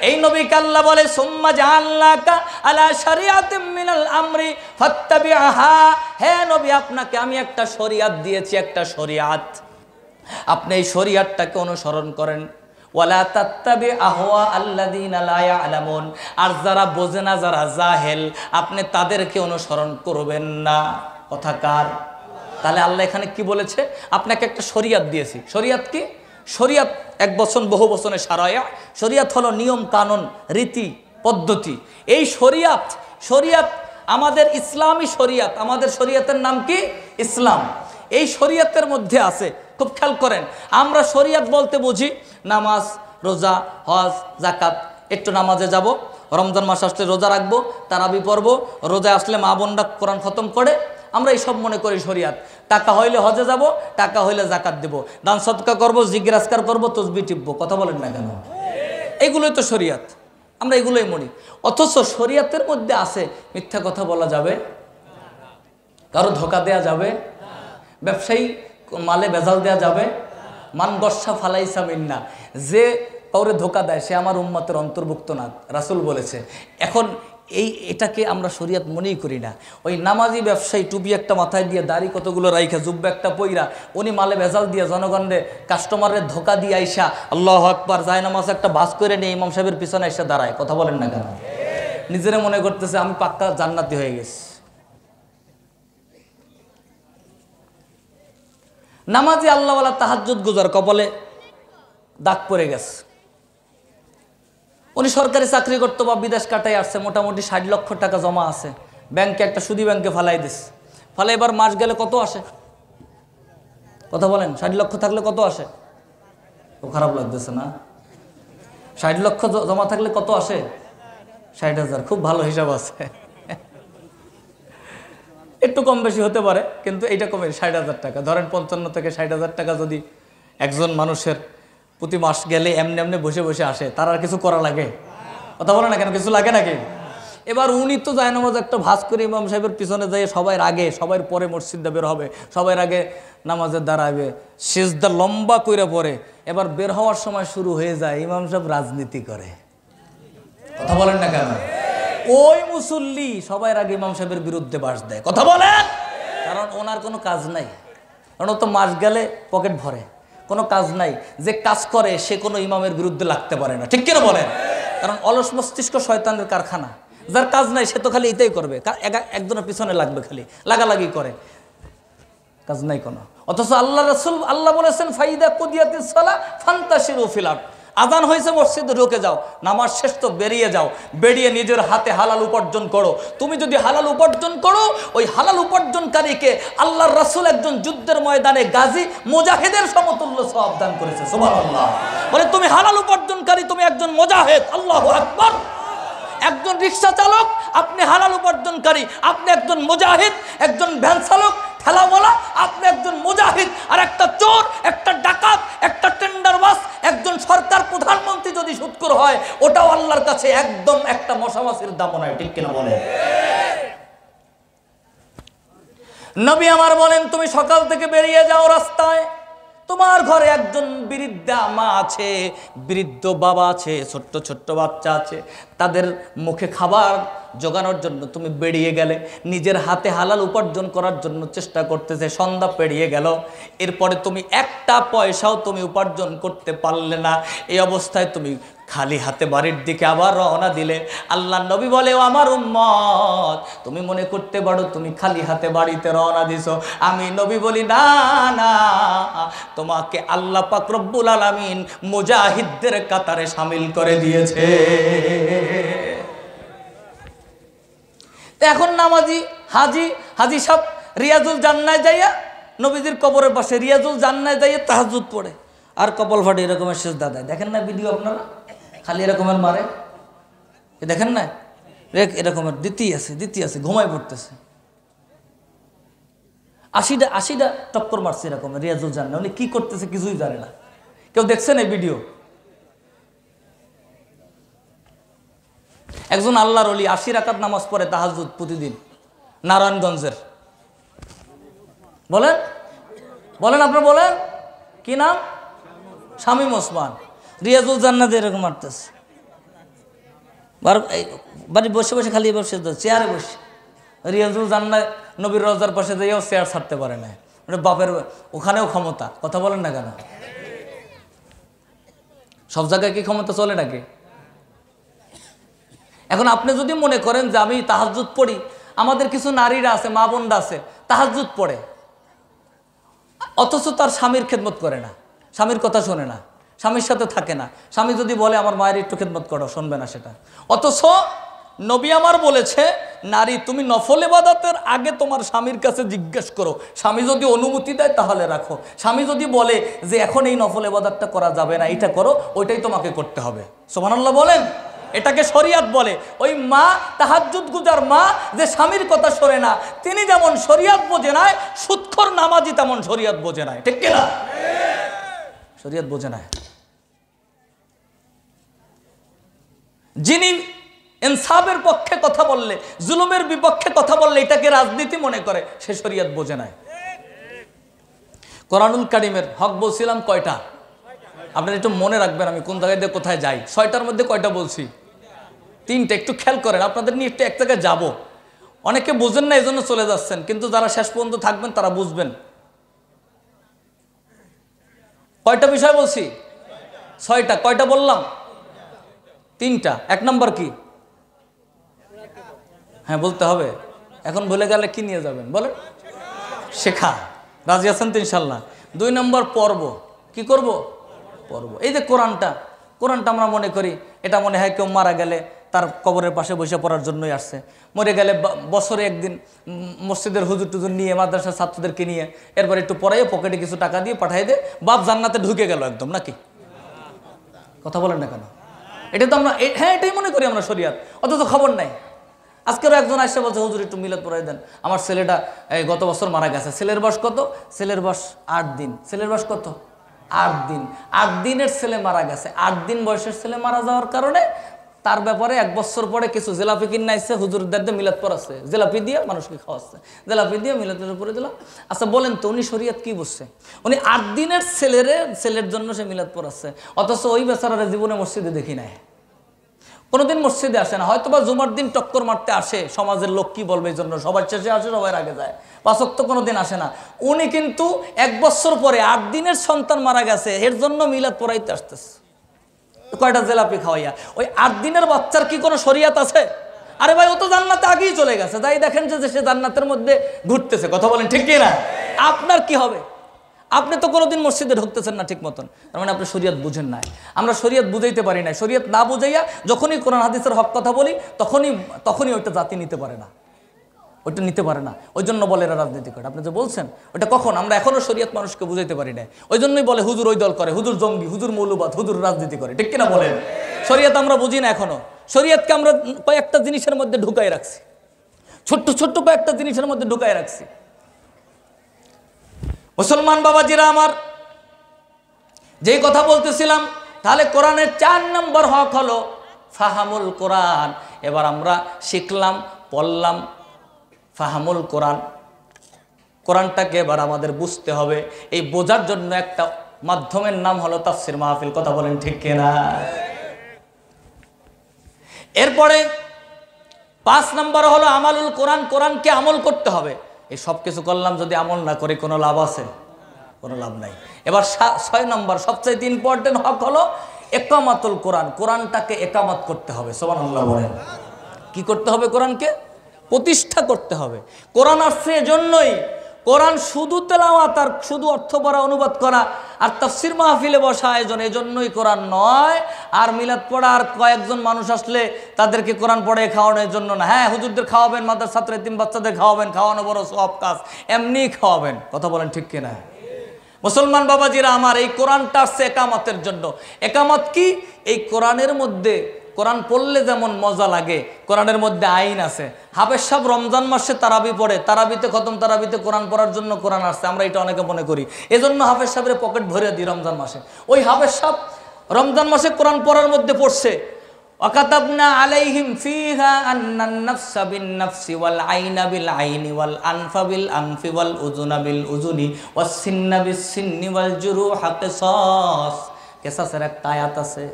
এই নবীকে আল্লাহ বলে সুম্মা জাআলনাকা আলা শারিআতিম মিনাল আমরি ফাত্তাবি'হা। হে নবী, আপনাকে আমি একটা শরীয়ত দিয়েছি, একটা শরীয়ত, আপনি এই শরীয়তটাকে অনুসরণ করেন। ওয়ালা তাত্তাবি আহওয়া আল্লাযীনা লা ইয়ালামুন, আর যারা বোঝে না, যারা জাহেল, আপনি তাদেরকে অনুসরণ করবেন না। কথা কার? তাহলে আল্লাহ এখানে কি বলেছে? আপনাকে একটা শরীয়ত দিয়েছি। শরীয়ত কি? শরীয়ত এক বচন বহু বচনে শারায়া। শরীয়ত হলো নিয়ম কানুন, রীতি পদ্ধতি। এই শরীয়ত আমাদের ইসলামী শরীয়ত, আমাদের শরীয়তের নাম কি? ইসলাম। এই শরীয়তের মধ্যে আছে। খুব খেয়াল করেন, আমরা শরীয়ত বলতে বুঝি নামাজ, রোজা, হজ, যাকাত। একটু নামাজে যাব, রমজান মাস আসলে রোজা রাখবো, তারাবি পড়বো, রোজায় আসলে মা বোনরা কোরআন খতম করে, আমরা এইসব মনে করি শরীয়ত। টাকা হইলে হজে যাব, টাকা হইলে যাকাত দেব, দান সদকা করবো, জিকির আজকার করবো, তসবিহ টিপবো। কথা বলেন না কেন? এগুলোই তো শরীয়ত, আমরা এগুলোই মনি। অথচ শরীয়তের মধ্যে আছে মিথ্যা কথা বলা যাবে, কারো ধোকা দেয়া যাবে, ব্যবসায়ী মালে ভেজাল দেয়া যাবে, মান গস্সা ফালাইসা মিন্না, যে কাউরে ধোকা দেয় সে আমার উম্মতের অন্তর্ভুক্ত না, রাসূল বলেছে। এখন এটাকে আমরা শরীয়ত মনেই করি না। ওই নামাজি ব্যবসায়ী টুপি একটা মাথায় দিয়ে, দাড়ি কতগুলো রাইখা, জুব্বা একটা পইরা, উনি মালে ভেজাল দিয়ে জনগণরে কাস্টমারের ধোকা দিয়ে আইসা আল্লাহু আকবার যায় নামাজ একটা বাস করে নিয়ে ইমাম সাহেবের পিছনে এসে দাঁড়ায়। কথা বলেন না কেন? নিজেরা মনে করতেছে আমি পাক্কা জান্নাতি হয়ে গেছি। নামাজি আল্লাহওয়ালা তাহাজ্জুদ গুজার, কপালে দাগ পড়ে গেছে। উনি সরকারি চাকরি করতো বা বিদেশ কাটাই আসছে, মোটামুটি 60 লক্ষ টাকা জমা আছে ব্যাংকে, একটা সুদী ব্যাংকে ফালাই দিস। ফলে এবার মাস গেলে কত আসে? কথা বলেন, 60 লক্ষ থাকলে কত আসে? খুব খারাপ লাগতেছে না? 60 লক্ষ জমা থাকলে কত আসে? 60,000। খুব ভালো হিসাব আছে। একটু কম বেশি হতে পারে, কিন্তু এইটা কমে 60,000 টাকা ধরেন। 55 থেকে 60,000 টাকা যদি একজন মানুষের প্রতি মাস গেলে এমনি এমনি বসে বসে আসে, তার আর কিছু করা লাগে? কথা বলে না কেন? কিছু লাগে নাকি? এবার উনি তো যায় নামাজ একটা ভাজ করে ইমাম সাহেবের পিছনে যাই, সবার আগে সবার পরে মসজিদে বের হবে, সবার আগে নামাজের দাঁড়াবে, সিজদা লম্বা কইরা পড়ে। এবার বের হওয়ার সময় শুরু হয়ে যায় ইমাম সাহেব রাজনীতি করে। কথা বলেন না কেন? ওই মুসল্লি সবার আগে ইমাম সাহেবের বিরুদ্ধে বাস দেয়। কথা বলেন, কারণ ওনার কোনো কাজ নাই, কারণ ও তো মাস গেলে পকেট ভরে, কোনো কাজ নাই। যে কাজ করে সে কোনো ইমামের বিরুদ্ধে লাগতে পারে না, ঠিক কিনা বলেন? কারণ অলস মস্তিষ্ক শয়তানের কারখানা। যার কাজ নাই সে তো খালি এটাই করবে, একজনের পিছনে লাগবে, খালি লাগালাগি করে, কাজ নাই কোনো। অথচ আল্লাহ রাসূল, আল্লাহ বলেছেন ফাইদা কুদিয়াতিস সালাহ ফান্তাশিরু ফিল আরদ, আজান হয়েছে মসজিদে ঢুকে যাও, নামাজ শেষ তো বেরিয়ে যাও, বেরিয়ে নিজের হাতে হালাল উপার্জন করো। তুমি যদি হালাল উপার্জন করো, ওই হালাল উপার্জনকারীকে আল্লাহর রাসূল একজন যুদ্ধের ময়দানে গাজী মুজাহিদের সমতুল্য সওয়াব দান করেছে। সুবহানাল্লাহ। বলে তুমি হালাল উপার্জনকারী, তুমি একজন মুজাহিদ। আল্লাহু আকবার। একজন রিকশা চালক, আপনি হালাল উপার্জনকারী, আপনি একজন মুজাহিদ। একজন ভ্যান চালক, ঠেলাওয়ালা, আপনি একজন মুজাহিদ। আর একটা চোর, একটা ডাকাত, একটা টেন্ডারবাজ, একজন সরকার প্রধানমন্ত্রী যদি সুদখোর হয়, ওটাও আল্লাহর কাছে একদম একটা মশামাছির দাম নয়, ঠিক কিনা বলে? নবী আমার বলেন, তুমি সকাল থেকে বেরিয়ে যাও রাস্তায়, তোমার ঘরে একজন বৃদ্ধা মা আছে, বৃদ্ধ বাবা আছে, ছোট্ট ছোট্ট বাচ্চা আছে, তাদের মুখে খাবার জোগানোর জন্য তুমি বেরিয়ে গেলে, নিজের হাতে হালাল উপার্জন করার জন্য চেষ্টা করতেছে। সন্ধ্যা পেরিয়ে গেল, এরপরে তুমি একটা পয়সাও তুমি উপার্জন করতে পারলে না। এই অবস্থায় তুমি খালি হাতে বাড়ির দিকে আবার রওনা দিলে। আল্লাহ নবী বলে, ও আমার উম্মত, তুমি মনে করতে পারো তুমি খালি হাতে বাড়িতে রওনা দিছো। আমি নবী বলি, না না, তোমাকে আল্লাহ পাক রব্বুল আলামিন মুজাহিদদের কাতারে শামিল করে দিয়েছে। এখন নামাজি হাজি সাহেব রিয়াজুল জান্নায় যাইয়া, নবীজির কবরের পাশে রিয়াজুল জান্নায় যাইয়া তাহাজ্জুদ পড়ে, আর কপাল ফাটে এরকমের সিজদা দেয়। দেখেন না ভিডিও আপনারা? খালি এরকমের মারে, দেখেন না? এরকমের দিতেই আছে, ঘুমায় পড়তেছে। 80টা টক্কর মারছে এরকম রিয়াজুল জান্নাহ। উনি কি করতেছে কিছুই জানে না। কেউ দেখছেন এই ভিডিও? একজন আল্লাহর ওলি 80 রাকাত নামাজ পড়ে তাহাজ্জুদ প্রতিদিন, নারায়ণগঞ্জের। বলেন আপনার, বলেন কি নাম? শামীম ওসমান। রিয়াজুল জান্নাত এরকম মারতেছে, বাড়ি বসে বসে, খালি বসে চেয়ারে বসে। রিয়াজুল জান্নাত নবীর রওজার পাশে যাইও চেয়ার ছাড়তে পারে না। বাপের ওখানেও ক্ষমতা। কথা বলেন না কেন? সব জায়গায় কি ক্ষমতা চলে নাকি? এখন আপনি যদি মনে করেন যে আমি তাহাজ্জুদ পড়ি, আমাদের কিছু নারীরা আছে, মা বোনরা আছে, তাহাজ্জুদ পড়ে, অথচ তার স্বামীর খেদমত করে না, স্বামীর কথা শোনে না, স্বামীর সাথে থাকে না। স্বামী যদি বলে আমার মায়ের একটু খেদমত করো, শুনবে না সেটা। অথচ নবী আমার বলেছে, নারী তুমি নফল ইবাদতের আগে তোমার স্বামীর কাছে জিজ্ঞেস করো, স্বামী যদি অনুমতি দেয় তাহলে রাখো, স্বামী যদি বলে যে এখন এই নফল ইবাদতটা করা যাবে না, এটা করো, ওইটাই তোমাকে করতে হবে। সুবহানাল্লাহ বলেন। এটাকে শরিয়াত বলে। ওই মা, তাহাজ্জুদ গুজার মা যে স্বামীর কথা শোনে না, তিনি যেমন শরিয়াত বোঝে না, সুদখোর নামাজি তেমন শরিয়াত বোঝে না। ঠিক কিনা? শরিয়াত বোঝে না। যিনি ইনসাফের পক্ষে কথা বললে, জুলুমের বিপক্ষে কথা বললে এটাকে রাজনীতি মনে করে, সে শরিয়াত বোঝে না। কোরআনুল কারীমের হক বলছিলাম কয়টা? আপনারা একটু মনে রাখবেন আমি কোন জায়গায় দিয়ে কোথায় যাই। 6টার মধ্যে কয়টা বলছি? 3টে। একটু খেয়াল করেন, আপনাদের নিয়ে একটু এক জায়গায় যাবো। অনেকে বুঝেন না, এই জন্য চলে যাচ্ছেন, কিন্তু যারা শেষ পর্যন্ত থাকবেন তারা বুঝবেন। কয়টা বিষয় বলছি? 6টা। কয়টা বললাম? 3টা। 1 নম্বর কি? হ্যাঁ বলতে হবে। এখন ভুলে গেলে কি নিয়ে যাবেন বলেন? শেখা। রাজি আছেন তো ইনশাল্লাহ? 2 নম্বর পর্ব। কি করব? পর্ব। এই যে কোরআনটা আমরা মনে করি এটা মনে হয় কেউ মারা গেলে তার কবরের পাশে বসে পড়ার জন্যই আসছে। মরে গেলে বছরে একদিন মসজিদের হুজুর টুজুর নিয়ে, মাদ্রাসার ছাত্রদেরকে নিয়ে, এরপর একটু পড়াইয়ে পকেটে কিছু টাকা দিয়ে পাঠাই দিয়ে বাপ জান্নাতে ঢুকে গেল একদম, নাকি? কথা বলেন না কেন? এটা তো আমরা, হ্যাঁ এটাই মনে করি আমরা শরিয়াত, অথচ খবর নাই। আজকেরও একজন আসছে বলছে, হুজুর একটু মিলাদ পড়াই দেন, আমার ছেলেটা এই গত বছর মারা গেছে। ছেলের বয়স কত? ছেলের বয়স 8 দিন। ছেলের বয়স কত? 8 দিন। 8 দিনের ছেলে মারা গেছে। 8 দিন বয়সের ছেলে মারা যাওয়ার কারণে তার ব্যাপারে 1 বছর পরে কিছু জিলাপি কিনে আইছে, হুজুরদের দিয়ে মিলাদ পড়াচ্ছে, জিলাপি দিয়ে মানুষকে খাওয়াচ্ছে, জিলাপি দিয়ে মিলাদের উপরে দিলাম। আচ্ছা বলেন তো উনি শরিয়াত কি বুঝছে? উনি 8 দিনের ছেলের জন্য সে মিলাদ পড়াচ্ছে, অথচ ওই বেচারার জীবনে মসজিদে দেখি নাই, কোনোদিন মসজিদে আসে না। হয়তো বা জুমার দিন টক্কর মারতে আসে, সমাজের লোক কি বলবে এই জন্য সবার শেষে আসে, সবার আগে যায়, 5 ওয়াক্ত কোনোদিন আসে না। উনি কিন্তু 1 বছর পরে 8 দিনের সন্তান মারা গেছে, এর জন্য মিলাদ পড়াইতে আসতেছে, কয়টা জিলাপি খাওয়াইয়া। ওই 8 দিনের বাচ্চার কি কোনো শরিয়াত আছে? আরে ভাই ও তো জান্নাতে আগেই চলে গেছে, তাই দেখেন যে সে জান্নাতের মধ্যে ঘুরতেছে। কথা বলেন ঠিক কি না? আপনার কি হবে? আপনি তো কোনোদিন মসজিদে ঢুকতেছেন না ঠিক মতন, তার মানে আপনি শরিয়াত বুঝেন নাই। আমরা শরিয়াত বুঝাইতে পারি না। শরিয়াত না বুঝাইয়া যখনই কোরআন হাদিসের হক কথা বলি তখনই ওইটা জাতি নিতে পারে না, ওইটা নিতে পারে না। ওই জন্য বলে এরা রাজনীতি করে। আপনি যে বলছেন ওইটা কখন? আমরা এখনো শরিয়াত মানুষকে বুঝাইতে পারি না। ওই জন্যই বলে হুজুর ওই দল করে, হুজুর জঙ্গি, হুজুর মৌলবাদ, হুজুর রাজনীতি করে। ঠিক কিনা বলেন? শরিয়াত আমরা বুঝি না এখনো। শরিয়াতকে আমরা কয়েকটা জিনিসের মধ্যে ঢুকাই রাখছি, ছোট্ট ছোট্ট কয়েকটা জিনিসের মধ্যে ঢুকাই রাখছি। মুসলমান বাবাজিরা আমার, যেই কথা বলতেছিলাম, তাহলে কোরআনের 4 নম্বর হক হলো ফাহামুল কোরআন। এবার আমরা শিখলাম, পড়লাম ফাহামুল কোরআন। কোরআনটাকে এবার আমাদের বুঝতে হবে। এই বোঝার জন্য একটা মাধ্যমের নাম হলো তাফসির মাহফিল। কথা বলেন ঠিক কিনা? এরপরে 5 নম্বর হলো আমালুল কোরআন। কোরআনকে আমল করতে হবে। এই সব কিছু করলাম, যদি আমল না করি কোনো লাভ আছে? কোনো লাভ নাই। এবার 6 নম্বর সবচেয়ে ইম্পর্টেন্ট হক হলো একামাতুল কোরআন। কোরআনটাকে একামত করতে হবে। সুবহানাল্লাহ বলেন। কি করতে হবে? কোরআনকে প্রতিষ্ঠা করতে হবে। কোরআন আসছে এজন্যই, কোরআন শুধু তেলাওয়াত আর শুধু অর্থ পড়া, অনুবাদ করা আর তাফসির মাহফিলে বসা আয়োজন, এজন্যই কোরআন নয়। আর মিলাদ পড়া আর কয়েকজন মানুষ আসলে তাদেরকে কোরআন পড়ে খাওয়ানোর জন্য না। হ্যাঁ হুজুরদের খাওয়াবেন, মাদ্রাসার ছাত্র এতিম বাচ্চাদের খাওয়াবেন, খাওয়ানো বড় সওয়াব কাজ, এমনি খাওয়াবেন। কথা বলেন ঠিক কিনা? মুসলমান বাবাজিরা আমার, এই কোরআনটা আসছে একামতের জন্য। একামত কি? এই কোরআনের মধ্যে, কোরআন পড়লে যেমন মজা লাগে, কোরআনের মধ্যে আইন আছে। হাফেজ সাহেব রমজান মাসে তারাবি পড়ে, তারাবিতে খতম তারাবিতে কোরআন পড়ার জন্য কোরআন আসছে, আমরা এটা অনেকে মনে করি। এজন্য হাফেজ সাহেবের পকেট ভরে দিই রমজান মাসে। ওই হাফেজ সাহেব রমজান মাসে কোরআন পড়ার মধ্যে পড়ছে, ওয়াকাতাবনা আলাইহিম ফিহা আন্নান নাফসা বিন নাফসি ওয়াল আইনা বিল আইনি ওয়াল আনফা বিল আনফি ওয়াল উযুনা বিল উযুনি ওয়াস সিন্না বিস সিন্নি ওয়াল জুরুহা কিসাস। কিসাসের একটা আয়াত আছে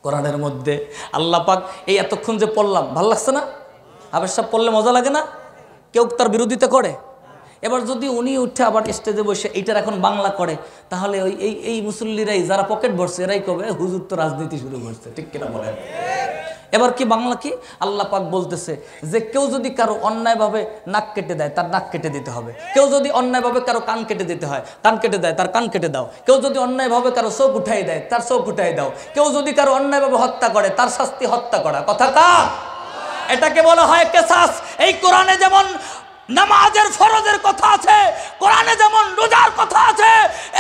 কোরআনের মধ্যে। আল্লাহ পাক এই এতক্ষণ যে পড়লাম, ভালো লাগছে না? হাফেজ সাহেব পড়লে মজা লাগে না? কেউ তার বিরোধিতা করে? এবার যদি উনি উঠে আবার স্টেজে বসে এইটার এখন বাংলা করে, তাহলে ওই এই মুসল্লিরাই যারা পকেট ভরছে এরাই কবে হুজুর তো রাজনীতি শুরু করছে। ঠিক কিনা বলেন? এবার কি বাংলা কি? আল্লাহ পাক বলতেছে যে কেউ যদি কারো অন্যায়ভাবে নাক কেটে দেয়, তার নাক কেটে দিতে হবে। কেউ যদি অন্যায়ভাবে কারো কান কেটে দিতে হয়, কান কেটে দেয়, তার কান কেটে দাও। কেউ যদি অন্যায়ভাবে কারো চোখ উঠাই দেয়, তার চোখ উঠাই দাও। কেউ যদি কারো অন্যায়ভাবে হত্যা করে, তার শাস্তি হত্যা করা। কথা কা? এটাকে বলা হয় কিসাস। এই কোরআনে যেমন নামাজের ফরজের কথা আছে, কোরআনে যেমন রোজার কথা আছে,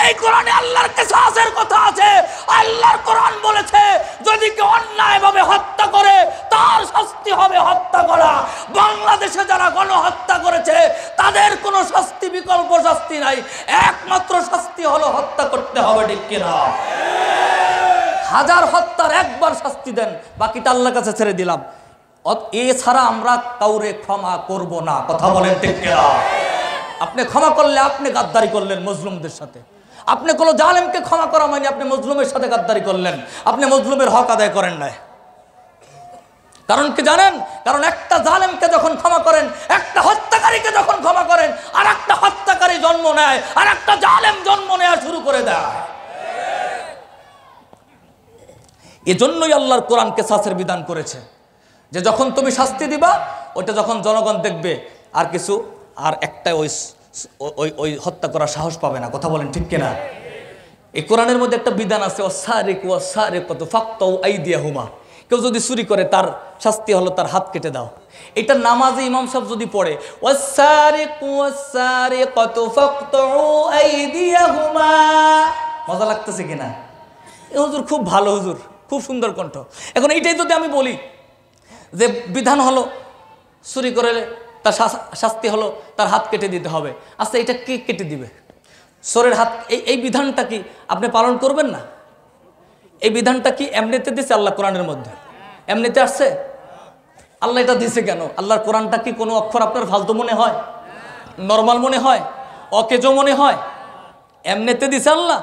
এই কোরআনে আল্লাহর কিসাসের কথা আছে। আল্লাহর কোরআন বলেছে যদি কেউ অন্যায়ভাবে হত্যা করে তার শাস্তি হবে হত্যা করা। বাংলাদেশে যারা গণহত্যা করেছে তাদের কোনো শাস্তি, বিকল্প শাস্তি নাই, একমাত্র শাস্তি হলো হত্যা করতে হবে, ঠিক কিনা? হাজার হত্যার একবার শাস্তি দেন, বাকিটা আল্লাহর কাছে ছেড়ে দিলাম। এছাড়া আমরা কাউরে ক্ষমা করব না, কথা বলেন ঠিক কিনা? আপনি ক্ষমা করলে আপনি গাদ্দারি করলেন মজলুমদের সাথে। আপনি কোনো জালেমকে ক্ষমা করা মানে আপনি মজলুমের সাথে গাদ্দারি করলেন, আপনি মজলুমের হক আদায় করেন নাই। কারণ কি জানেন? কারণ একটা জালেমকে যখন ক্ষমা করেন, একটা হত্যাকারীকে যখন ক্ষমা করেন, আর একটা হত্যাকারী জন্ম নেয়, আর একটা জালেম জন্ম নেওয়া শুরু করে দেয়। এজন্যই আল্লাহর কোরআন কিসাসের বিধান করেছে যে যখন তুমি শাস্তি দিবা, ওইটা যখন জনগণ দেখবে আর কিছু, আর একটা ওই হত্যা করার সাহস পাবে না, কথা বলেন ঠিক কিনা? এই কোরআনের মধ্যে একটা বিধান আছে, ওয়াসারিকু ওয়াসারিকাতু ফাকতাউ আইদিয়াহুমা, কেউ যদি চুরি করে তার শাস্তি হলো তার হাত কেটে দাও। এটা নামাজে ইমাম সাহেব যদি পড়ে ওয়াসারিকু ওয়াসারিকাতু ফাকতাউ আইদিয়াহুমা, মজা লাগতেছে কিনা? এ হুজুর খুব ভালো, হুজুর খুব সুন্দর কণ্ঠ। এখন এইটাই যদি আমি বলি যে বিধান হলো চুরি করে তার শাস্তি হলো তার হাত কেটে দিতে হবে, আচ্ছা এটা কে কেটে দিবে? চোরের হাত। এই বিধানটা কি আপনি পালন করবেন না? এই বিধানটা কি এমনিতে দিছে আল্লাহ কোরআনের মধ্যে? এমনিতে আসছে? আল্লাহ এটা দিছে কেন? আল্লাহর কোরআনটা কি কোনো অক্ষর আপনার ফালতু মনে হয়, নর্মাল মনে হয়, অকেজো মনে হয়? এমনিতে দিছে আল্লাহ।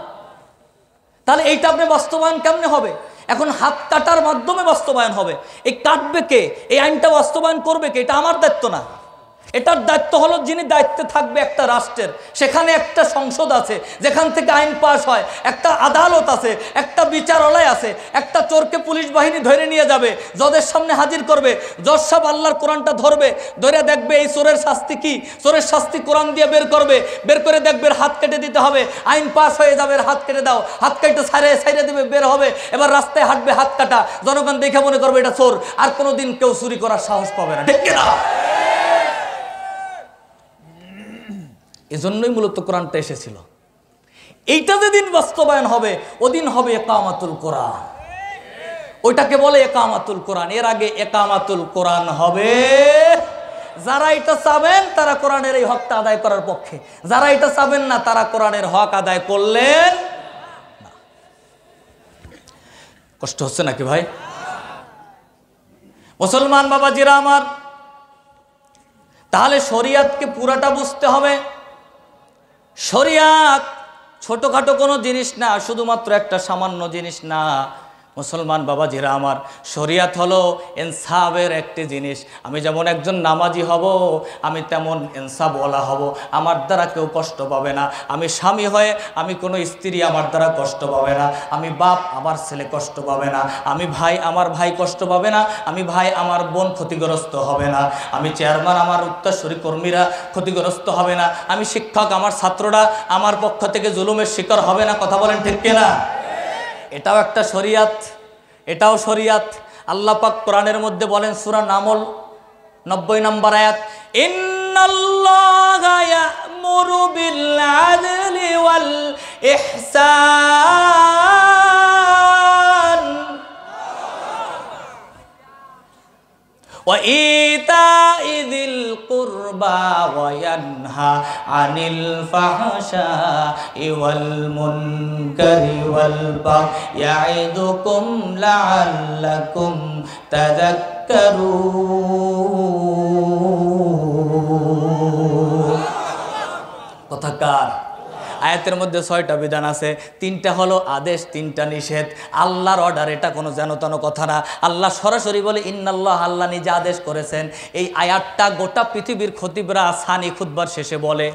তাহলে এইটা আপনি বাস্তবায়ন কেমনে হবে? এখন হাত কাটার মাধ্যমে বাস্তবায়ন হবে। এই কাটবে কে? এই আইনটা বাস্তবায়ন করবে কে? এটা আমার দায়িত্ব না। এটার দায়িত্ব হলো যিনি দায়িত্বে থাকবে একটা রাষ্ট্রের, সেখানে একটা সংসদ আছে যেখান থেকে আইন পাস হয়, একটা আদালত আছে, একটা বিচারালয় আছে। একটা চোরকে পুলিশ বাহিনী ধরে নিয়ে যাবে, জজের সামনে হাজির করবে, জজ সাহেব আল্লাহর কোরআনটা ধরবে, ধরে দেখবে এই চোরের শাস্তি কি, চোরের শাস্তি কোরআন দিয়ে বের করবে, বের করে দেখবে হাত কেটে দিতে হবে, আইন পাস হয়ে যাবে, হাত কেটে দাও, হাত কেটে ছাইড়ে দেবে, বের হবে, এবার রাস্তায় হাঁটবে হাত কাটা, জনগণ দেখে মনে করবে এটা চোর, আর কোনোদিন কেউ চুরি করার সাহস পাবে না, ঠিক কিনা? এজন্যই মূলত কোরআনটা এসেছিল। এইটা যেদিন বাস্তবায়ন হবে ওদিন হবে ইকামাতুল কোরআন। ওইটাকে বলে ইকামাতুল কোরআন। এর আগে ইকামাতুল কোরআন হবে যারা এটা চাবেন তারা কোরআনের এই হকটা আদায় করার পক্ষে, যারা এটা চাবেন না তারা কোরআনের হক আদায় করলেন না। কষ্ট হচ্ছে নাকি ভাই? মুসলমান বাবাজিরা আমার, তাহলে শরিয়াতকে পুরাটা বুঝতে হবে। শরিয়াত ছোটখাটো কোনো জিনিস না, শুধুমাত্র একটা সামান্য জিনিস না। মুসলমান বাবাজিরা আমার, শরিয়াত হলো ইনসাফের একটি জিনিস। আমি যেমন একজন নামাজি হব, আমি তেমন ইনসাফওয়ালা হব, আমার দ্বারা কেউ কষ্ট পাবে না। আমি স্বামী হয়ে আমি কোনো স্ত্রী আমার দ্বারা কষ্ট পাবে না, আমি বাপ আমার ছেলে কষ্ট পাবে না, আমি ভাই আমার ভাই কষ্ট পাবে না, আমি ভাই আমার বোন ক্ষতিগ্রস্ত হবে না, আমি চেয়ারম্যান আমার উত্তরসূরি কর্মীরা ক্ষতিগ্রস্ত হবে না, আমি শিক্ষক আমার ছাত্ররা আমার পক্ষ থেকে জুলুমের শিকার হবে না, কথা বলেন ঠিক কিনা? এটাও একটা শরিয়াত, এটাও শরিয়াত। আল্লাহ পাক কোরআনের মধ্যে বলেন সূরা নামল 90 নম্বর আয়াত, ইন্নাল্লাহা ইয়া'মুরু বিল আদলি ওয়াল ইহসান ওয়া ইতা'i যিল কুরবা ওয়া ইয়ানহা আনিল ফাহশা'i ওয়াল মুনকারি ওয়াল বাগই ইয়া'iদুকুম লা'আল্লাকুম তাযাক্কারুন। কথাকার আয়াতের মধ্যে 6টা বিধান আছে, 3টা হলো আদেশ, 3টা নিষেধ। আল্লাহর অর্ডার, এটা কোনো যেন তেন কথা না। আল্লাহ সরাসরি বলে ইন্নাল্লাহ, আল্লাহ নিজে আদেশ করেছেন। এই আয়াতটা গোটা পৃথিবীর খতিবরা সানি খুতবার শেষে বলে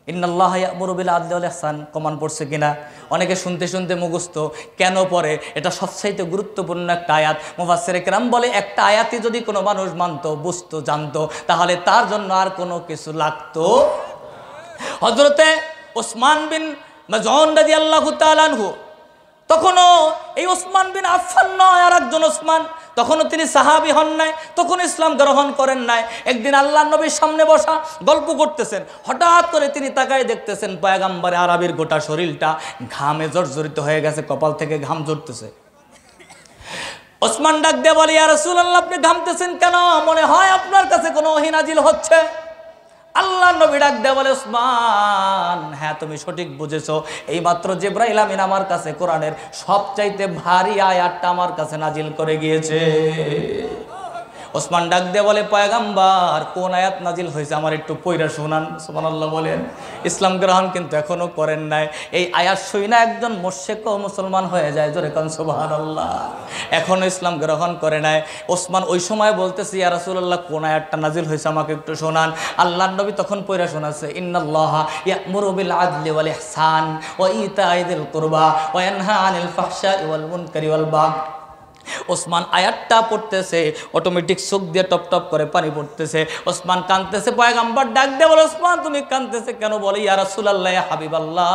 ইন্নাল্লাহ ইয়া'মুরু বিল আদলি ওয়াল ইহসান। কমান পড়ছে কিনা? অনেকে শুনতে শুনতে মুখস্থ। কেন পড়ে? এটা সবচাইতে গুরুত্বপূর্ণ একটা আয়াত। মুফাসসিরে কেরাম বলে একটা আয়াতই যদি কোনো মানুষ মানতো, বুঝতো, জানতো, তাহলে তার জন্য আর কোনো কিছু লাগতো। হযরতে ওসমান বিন মাজউন রাদিয়াল্লাহু তাআলা আনহু, তখনও এই ওসমান বিন আফফান নয়, আর একজন ওসমান, তখনও তিনি সাহাবী হন নাই, তখন ইসলাম গ্রহণ করেন নাই। একদিন আল্লাহর নবীর সামনে বসা গল্প করতেছেন, হঠাৎ করে তিনি তাকায় দেখতেছেন পয়গম্বরে আরবির গোটা শরীরটা ঘামে জর্জরিত হয়ে গেছে, কপাল থেকে ঘাম ঝরতেছে। ওসমান ডাক দিয়ে বলে, ইয়া রাসূলুল্লাহ, আপনি ঘামতেছেন কেন? মনে হয় আপনার কাছে কোনো ওহী নাজিল হচ্ছে। আল্লাহ নবী ডাক দিয়ে বলে, ওসমান, হ্যাঁ তুমি সঠিক বুঝেছো, এইমাত্র জিবরাইল আমিন আমার কাছে কোরআনের সবচাইতে ভারী আয়াতটা আমার কাছে নাজিল করে গিয়েছে। ওসমান ডাক দিয়ে বলে, পয়গম্বর কোন আয়াত নাজিল হয়েছে আমার একটু পয়রা শোনান। সুবহানাল্লাহ বলেন। ইসলাম গ্রহণ কিন্তু এখনো করেন নাই। এই আয়াত শুই না একজন মুশরিকও মুসলমান হয়ে যায়, জোরে কোন সুবহানাল্লাহ। এখনো ইসলাম গ্রহণ করে নাই। ওসমান ওই সময় বলতেছে, ইয়া রাসূলুল্লাহ কোন আয়াতটা নাজিল হয়েছে আমাকে একটু শোনান। আল্লাহর নবী তখন পয়রা শোনাচ্ছে, ইন্নাল্লাহা ইয়া'মুরু বিল আদলি ওয়াল ইহসান ওয়া ইতা'i যিল কুরবা ওয়া ইয়ানহা আনিল ফাহশাই ওয়াল মুনকারি ওয়াল বাগয়। ওসমান আয়াতটা পড়তেছে, অটোমেটিক চোখ দিয়ে টপ টপ করে পানি পড়তেছে। ওসমান কাঁদতেছে। পয়গম্বর ডাক দিয়ে বলে, ওসমান তুমি কাঁদতেছে কেন? বলে, ইয়া রাসূলুল্লাহ, ইয়া হাবিবাল্লাহ,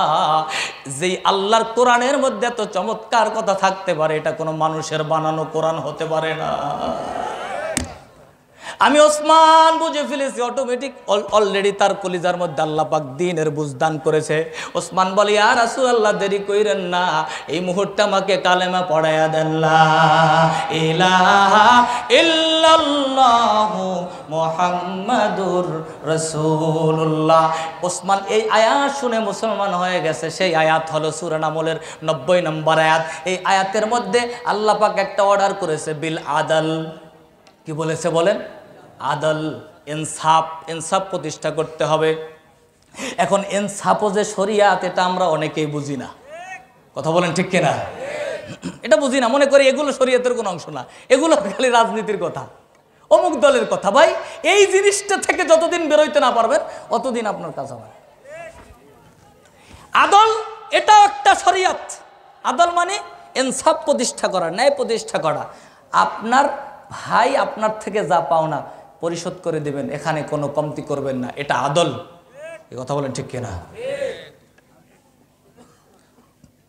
যেই আল্লাহর কোরআনের মধ্যে এত চমৎকার কথা থাকতে পারে, এটা কোনো মানুষের বানানো কোরআন হতে পারে না। আমি ওসমান বুঝে ফেলেছি, অটোমেটিক অলরেডি তার কলিজার মধ্যে আল্লাহ পাক দ্বীনের বুঝদান করেছে। ওসমান বলে, ইয়া রাসূলুল্লাহ, দেরি কইরেন না, এই মুহূর্তে আমাকে কালেমা পড়ায়া দেন, লা ইলাহা ইল্লাল্লাহু মুহাম্মাদুর রাসূলুল্লাহ। ওসমান এই আয়াত শুনে মুসলমান হয়ে গেছে। সেই আয়াত হলো সূরা নামলের 90 নম্বর আয়াত। এই আয়াতের মধ্যে আল্লাহ পাক একটা অর্ডার করেছে, বিল আদল। কি বলেছে বলেন? আদল, ইনসাফ। ইনসাফ প্রতিষ্ঠা করতে হবে। এখন ইনসাফও যে শরিয়াত, এটা আমরা অনেকেই বুঝি না। কথা বলেন ঠিক কিনা? এটা বুঝি না, মনে করি এগুলো শরিয়াতের কোনো অংশ না, এগুলো খালি রাজনীতির কথা, অমুক দলের কথা। ভাই, এই জিনিসটা থেকে যতদিন বেরোইতে না পারবেন অতদিন আপনার কাজ হবে। আদল এটাও একটা শরিয়াত। আদল মানে ইনসাফ প্রতিষ্ঠা করা, ন্যায় প্রতিষ্ঠা করা। আপনার ভাই আপনার থেকে যা পাওনা পরিশোধ করে দেবেন, এখানে কোনো কমতি করবেন না, এটা আদল। এই কথা বলেন ঠিক কিনা?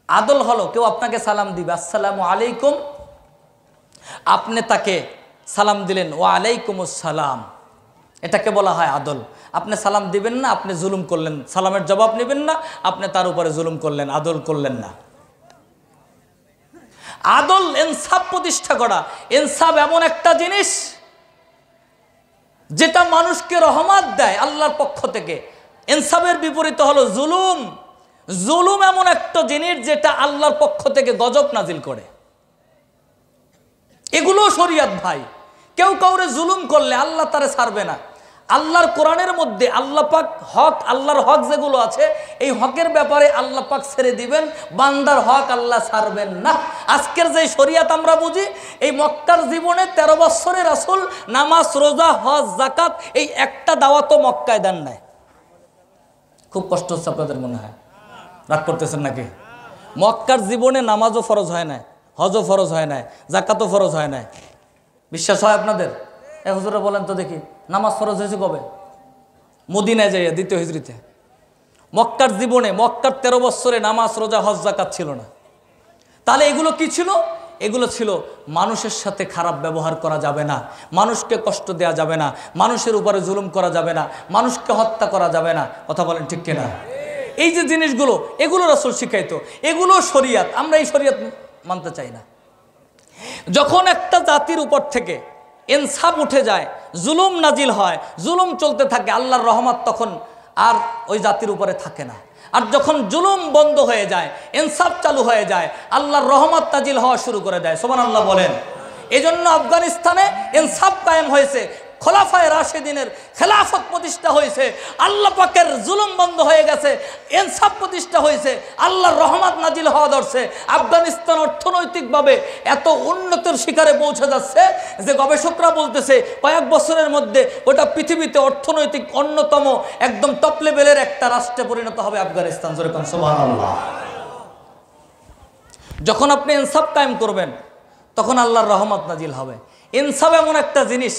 আদল হলো, কেউ আপনাকে সালাম দিবে, আসসালামু আলাইকুম, আপনি তাকে সালাম দিলেন, ওয়া আলাইকুমুস সালাম, এটাকে বলা হয় আদল। আপনি সালাম দিবেন না, আপনি জুলুম করলেন, সালামের জবাব নেবেন না, আপনি তার উপরে জুলুম করলেন, আদল করলেন না। আদল ইনসাফ প্রতিষ্ঠা করা। ইনসাফ এমন একটা জিনিস যেটা মানুষকে রহমত দেয় আল্লাহর পক্ষ থেকে। ইনসাফের বিপরীতে হলো জুলুম। জুলুম এমন একটা জিনিস যেটা আল্লাহর পক্ষ থেকে গজব নাজিল করে। এগুলো শরিয়ত ভাই। কেউ কাউরে জুলুম করলে আল্লাহ তারে ছাড়বে না। আল্লাহর কোরআনের মধ্যে আল্লাহ পাক হক, আল্লাহর হক যেগুলো আছে, এই হকের ব্যাপারে আল্লাহ পাক ছেড়ে দিবেন, বান্দার হক আল্লাহ ছাড়বেন না। আজকের যে শরিয়াত আমরা বুঝি, এই মক্কার জীবনে 13 বছরের রাসূল নামাজ, রোজা, হজ, যাকাত, এই একটা দাওয়াতও মক্কায় দেন নাই। খুব কষ্ট হচ্ছে আপনাদের মনে হয়, রাগ করতেছেন নাকি? মক্কার জীবনে নামাজও ফরজ হয় না, হজও ফরজ হয় না, যাকাতও ফরজ হয় না। বিশ্বাস হয় আপনাদের? হুজুরে বলেন তো দেখি, নামাজ ফরজ হয়েছে কবে? মদিনায় যাইয়া, দ্বিতীয় হিজরিতে। মক্কার জীবনে, মক্কার 13 বছরে নামাজ, রোজা, হজ, যাকাত ছিল না। তাহলে এগুলো কি ছিল? এগুলো ছিল মানুষের সাথে খারাপ ব্যবহার করা যাবে না, মানুষকে কষ্ট দেওয়া যাবে না, মানুষের উপরে জুলুম করা যাবে না, মানুষকে হত্যা করা যাবে না। কথা বলেন ঠিক কিনা? এই যে জিনিসগুলো, এগুলো রাসূল শিখাইতো, এগুলো শরিয়াত। আমরা এই শরিয়াত মানতে চাই না। যখন একটা জাতির উপর থেকে ইনসাফ উঠে যায়, জুলুম নাজিল হয়, জুলুম চলতে থাকে, আল্লাহর রহমত তখন আর ওই জাতির উপরে থাকে না। আর যখন জুলুম বন্ধ হয়ে যায়, ইনসাফ চালু হয়ে যায়, আল্লাহর রহমত নাজিল হওয়া শুরু করে দেয়। সুবহানাল্লাহ বলেন। এজন্য আফগানিস্তানে ইনসাফ কায়েম হয়েছে, খোলাফায়ে রাশিদিনের খেলাফত প্রতিষ্ঠা হয়েছে, আল্লাহ পাকের জুলুম বন্ধ হয়ে গেছে, ইনসাফ প্রতিষ্ঠা হয়েছে, আল্লাহর রহমত নাজিল হওয়া ধরছে। আফগানিস্তান অর্থনৈতিকভাবে এত উন্নতির শিখরে পৌঁছে যাচ্ছে যে গবেষকরা বলতেছে কয়েক বছরের মধ্যে ওটা পৃথিবীতে অর্থনৈতিক অন্যতম একদম টপ লেভেলের একটা রাষ্ট্রে পরিণত হবে আফগানিস্তান। সুবহানাল্লাহ। যখন আপনি ইনসাফ কায়েম করবেন, তখন আল্লাহর রহমত নাজিল হবে। ইনসাফ এমন একটা জিনিস,